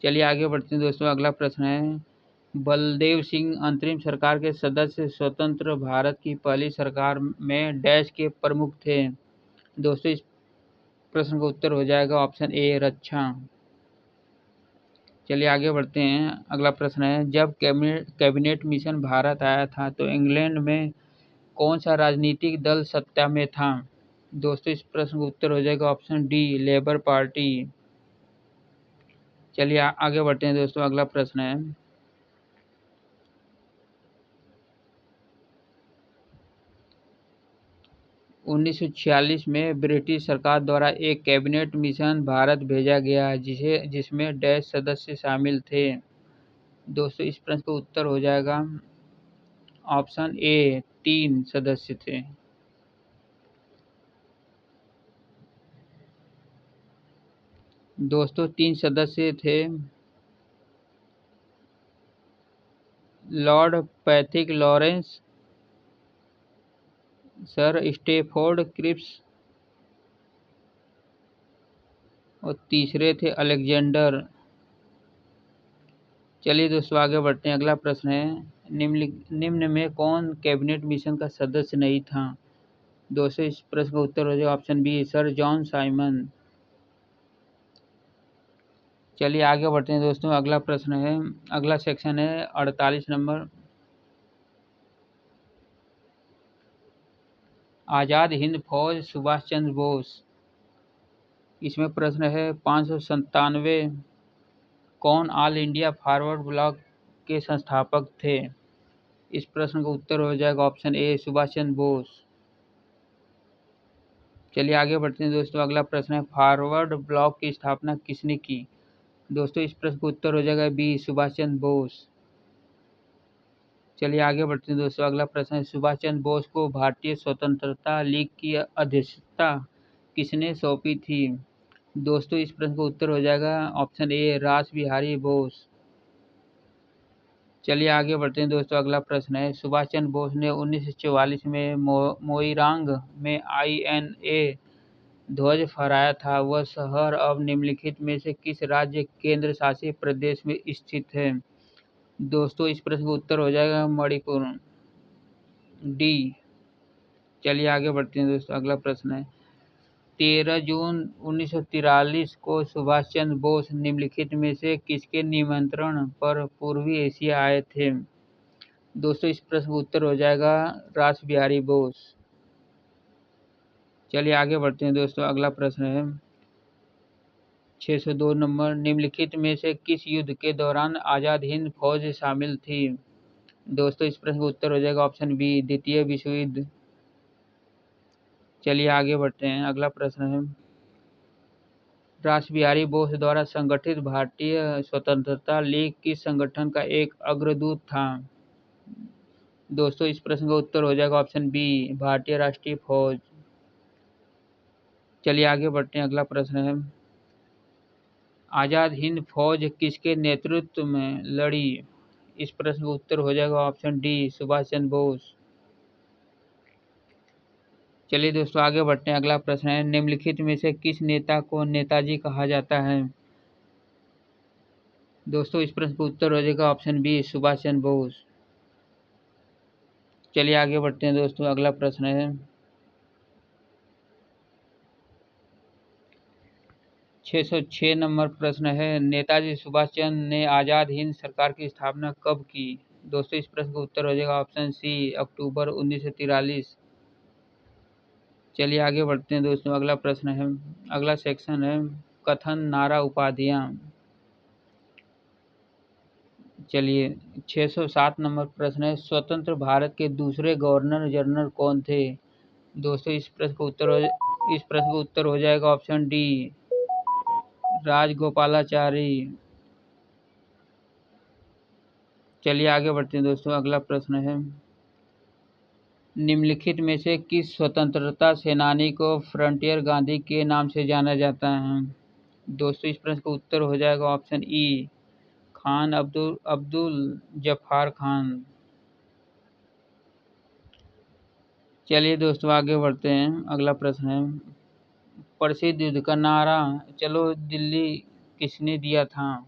चलिए आगे बढ़ते हैं दोस्तों। अगला प्रश्न है, बलदेव सिंह अंतरिम सरकार के सदस्य स्वतंत्र भारत की पहली सरकार में डैश के प्रमुख थे? दोस्तों इस प्रश्न का उत्तर हो जाएगा ऑप्शन ए, रक्षा। चलिए आगे बढ़ते हैं। अगला प्रश्न है, जब कैबिनेट मिशन भारत आया था तो इंग्लैंड में कौन सा राजनीतिक दल सत्ता में था? दोस्तों इस प्रश्न का उत्तर हो जाएगा ऑप्शन डी, लेबर पार्टी। चलिए आगे बढ़ते हैं दोस्तों। अगला प्रश्न है, 1946 में ब्रिटिश सरकार द्वारा एक कैबिनेट मिशन भारत भेजा गया जिसमें डैश सदस्य शामिल थे? दोस्तों इस प्रश्न का उत्तर हो जाएगा ऑप्शन ए, 3 सदस्य थे। दोस्तों 3 सदस्य थे, lord Pethick Lawrence, sir Stafford Cripps और तीसरे थे अलेक्जेंडर। चलिए दोस्तों आगे बढ़ते हैं। अगला प्रश्न है, निम्न में कौन कैबिनेट मिशन का सदस्य नहीं था? दोस्तों इस प्रश्न का उत्तर हो जाएगा option B, sir John Simon. चलिए आगे बढ़ते हैं दोस्तों। अगला प्रश्न है, अगला सेक्शन है 48 नंबर, आजाद हिंद फौज सुभाष चंद्र बोस। इसमें प्रश्न है 597, कौन ऑल इंडिया फॉरवर्ड ब्लॉक के संस्थापक थे? इस प्रश्न का उत्तर हो जाएगा ऑप्शन ए, सुभाष चंद्र बोस। चलिए आगे बढ़ते हैं दोस्तों। अगला प्रश्न है, फॉरवर्ड ब्लॉक की स्थापना किसने की? दोस्तों इस प्रश्न का उत्तर हो जाएगा बी, सुभाष चंद्र बोस। चलिए आगे बढ़ते हैं दोस्तों। अगला प्रश्न है, सुभाष चंद्र बोस को भारतीय स्वतंत्रता लीग की अध्यक्षता किसने सौंपी थी? दोस्तों इस प्रश्न का उत्तर हो जाएगा ऑप्शन ए, रास बिहारी बोस। चलिए आगे बढ़ते हैं दोस्तों। अगला प्रश्न है, सुभाष चंद्र बोस ने 1944 में मोइरांग में INA ध्वज फहराया था, वह शहर अब निम्नलिखित में से किस राज्य केंद्र शासित प्रदेश में स्थित है? दोस्तों इस प्रश्न का उत्तर हो जाएगा मणिपुर, डी। चलिए आगे बढ़ते हैं दोस्तों। अगला प्रश्न है, 13 जून 1943 को सुभाष चंद्र बोस निम्नलिखित में से किसके निमंत्रण पर पूर्वी एशिया आए थे? दोस्तों इस प्रश्न का उत्तर हो जाएगा रास बिहारी बोस। चलिए आगे बढ़ते हैं दोस्तों। अगला प्रश्न है 602 नंबर, निम्नलिखित में से किस युद्ध के दौरान आजाद हिंद फौज शामिल थी? दोस्तों इस प्रश्न का उत्तर हो जाएगा ऑप्शन बी, द्वितीय विश्व युद्ध। चलिए आगे बढ़ते हैं। अगला प्रश्न है रास बिहारी बोस द्वारा संगठित भारतीय स्वतंत्रता लीग किस संगठन का एक अग्रदूत था? दोस्तों इस प्रश्न का उत्तर हो जाएगा ऑप्शन बी, भारतीय राष्ट्रीय फौज। चलिए आगे बढ़ते हैं। अगला प्रश्न है, आजाद हिंद फौज किसके नेतृत्व में लड़ी? इस प्रश्न का उत्तर हो जाएगा ऑप्शन डी, सुभाष चंद्र बोस। चलिए दोस्तों आगे बढ़ते हैं। अगला प्रश्न है, निम्नलिखित में से किस नेता को नेताजी कहा जाता है? दोस्तों इस प्रश्न का उत्तर हो जाएगा ऑप्शन बी, सुभाष चंद्र बोस। चलिए आगे बढ़ते हैं दोस्तों। अगला प्रश्न है, 606 नंबर प्रश्न है, नेताजी सुभाष चंद्र ने आजाद हिंद सरकार की स्थापना कब की? दोस्तों इस प्रश्न का उत्तर हो जाएगा ऑप्शन सी, अक्टूबर 1943। चलिए आगे बढ़ते हैं दोस्तों। अगला प्रश्न है, अगला सेक्शन है, कथन, नारा, उपाधियां। चलिए 607 नंबर प्रश्न है, स्वतंत्र भारत के दूसरे गवर्नर जनरल कौन थे? दोस्तों इस प्रश्न का उत्तर हो जाएगा ऑप्शन डी, राजगोपालाचारी। चलिए आगे बढ़ते हैं दोस्तों। अगला प्रश्न है, निम्नलिखित में से किस स्वतंत्रता सेनानी को फ्रंटियर गांधी के नाम से जाना जाता है? दोस्तों इस प्रश्न का उत्तर हो जाएगा ऑप्शन ई, खान अब्दुल अब्दुल जफार खान। चलिए दोस्तों आगे बढ़ते हैं। अगला प्रश्न है, प्रसिद्ध युद्ध का नारा चलो दिल्ली किसने दिया था?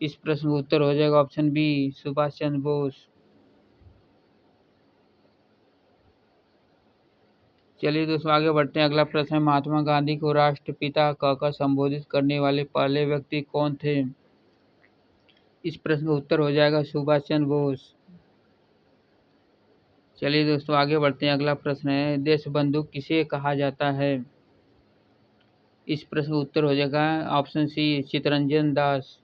इस प्रश्न का उत्तर हो जाएगा ऑप्शन बी, सुभाष चंद्र बोस। चलिए दोस्तों आगे बढ़ते हैं। अगला प्रश्न है, महात्मा गांधी को राष्ट्रपिता कहकर संबोधित करने वाले पहले व्यक्ति कौन थे? इस प्रश्न का उत्तर हो जाएगा सुभाष चंद्र बोस। चलिए दोस्तों आगे बढ़ते हैं। अगला प्रश्न है, देशबंधु किसे कहा जाता है? इस प्रश्न का उत्तर हो जाएगा ऑप्शन सी, चित्तरंजन दास।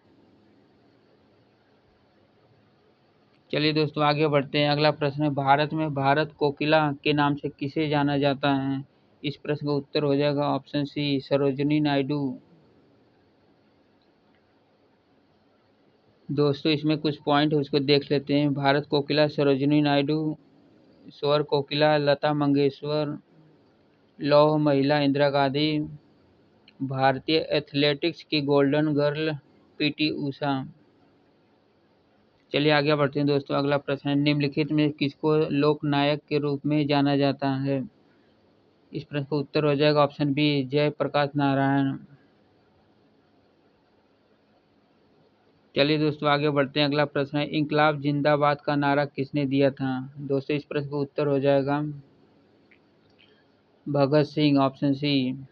चलिए दोस्तों आगे बढ़ते हैं। अगला प्रश्न है, भारत में भारत कोकिला के नाम से किसे जाना जाता है? इस प्रश्न का उत्तर हो जाएगा ऑप्शन सी, सरोजिनी नायडू। दोस्तों इसमें कुछ पॉइंट है उसको देख लेते हैं। भारत कोकिला सरोजिनी नायडू, स्वर कोकिला लता मंगेशकर, लौह महिला इंदिरा गांधी, भारतीय एथलेटिक्स की गोल्डन गर्ल पीटी उषा। चलिए आगे बढ़ते हैं दोस्तों। अगला प्रश्न है, निम्नलिखित में किसको लोकनायक के रूप में जाना जाता है? इस प्रश्न का उत्तर हो जाएगा ऑप्शन बी, जयप्रकाश नारायण। चलिए दोस्तों आगे बढ़ते हैं। अगला प्रश्न है, इंकलाब जिंदाबाद का नारा किसने दिया था? दोस्तों इस प्रश्न का उत्तर हो जाएगा भगत सिंह, ऑप्शन सी।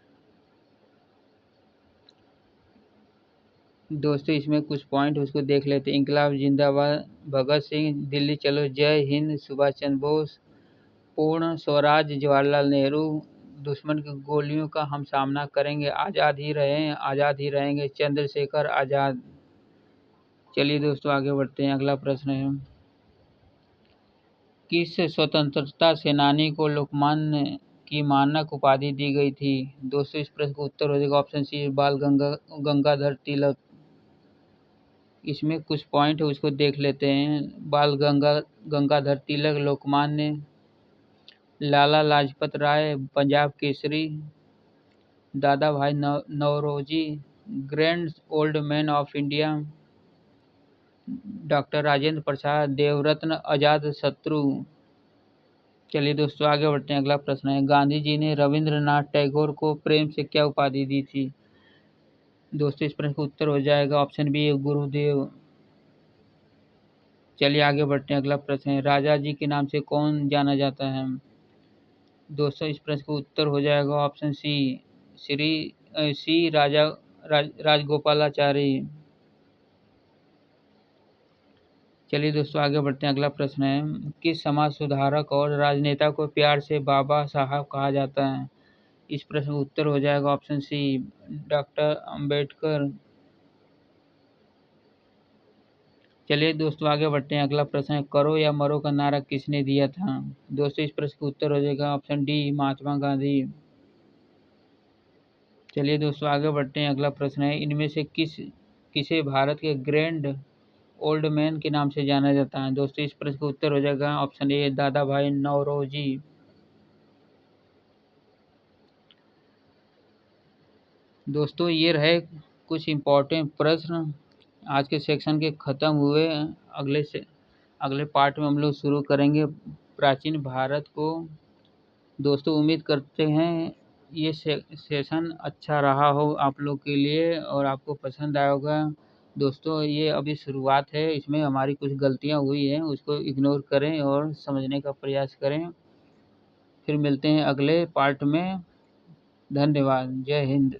दोस्तों इसमें कुछ पॉइंट उसको देख लेते हैं। इंकलाब जिंदाबाद, भगत सिंह, दिल्ली चलो, जय हिंद, सुभाष चंद्र बोस, पूर्ण स्वराज जवाहरलाल नेहरू, दुश्मन की गोलियों का हम सामना करेंगे, आज़ाद ही रहें आज़ाद ही रहेंगे, चंद्रशेखर आज़ाद। चलिए दोस्तों आगे बढ़ते हैं। अगला प्रश्न है, किस स्वतंत्रता सेनानी को लोकमान्य की मानक उपाधि दी गई थी? दोस्तों इस प्रश्न का उत्तर हो जाएगा ऑप्शन सी, बाल गंगाधर तिलक। इसमें कुछ पॉइंट है उसको देख लेते हैं। Gangadhar Tilak, Lokmanya, Lala Lajpat Rai, Punjab Kesari, Dadabhai Naoroji, grand old man of India, doctor Rajendra Prasad, देवरत्न, अजात शत्रु। चलिए दोस्तों आगे बढ़ते हैं। अगला प्रश्न है, गांधी जी ने रविंद्रनाथ टैगोर को प्रेम से क्या उपाधि दी थी? दोस्तों इस प्रश्न का उत्तर हो जाएगा ऑप्शन बी, गुरुदेव। चलिए आगे बढ़ते हैं। अगला प्रश्न है, राजा जी के नाम से कौन जाना जाता है? दोस्तों इस प्रश्न का उत्तर हो जाएगा ऑप्शन सी, सी राजगोपालाचारी। चलिए दोस्तों आगे बढ़ते हैं। अगला प्रश्न है, किस समाज सुधारक और राजनेता को प्यार से बाबा साहब कहा जाता है? इस प्रश्न का उत्तर हो जाएगा ऑप्शन सी, डॉक्टर अंबेडकर। चलिए दोस्तों आगे बढ़ते हैं। अगला प्रश्न है, करो या मरो का नारा किसने दिया था? दोस्तों इस प्रश्न का उत्तर हो जाएगा ऑप्शन डी, महात्मा गांधी। चलिए दोस्तों आगे बढ़ते हैं। अगला प्रश्न है, इनमें से किसे भारत के ग्रैंड ओल्ड मैन के नाम से जाना जाता है? दोस्तों इस प्रश्न का उत्तर हो जाएगा ऑप्शन ए दादा भाई नौरोजी। दोस्तों ये रहे कुछ इम्पोर्टेंट प्रश्न आज के सेक्शन के ख़त्म हुए। अगले पार्ट में हम लोग शुरू करेंगे प्राचीन भारत को। दोस्तों उम्मीद करते हैं ये सेशन अच्छा रहा हो आप लोग के लिए और आपको पसंद आया होगा। दोस्तों ये अभी शुरुआत है, इसमें हमारी कुछ गलतियां हुई हैं, उसको इग्नोर करें और समझने का प्रयास करें। फिर मिलते हैं अगले पार्ट में। धन्यवाद। जय हिंद।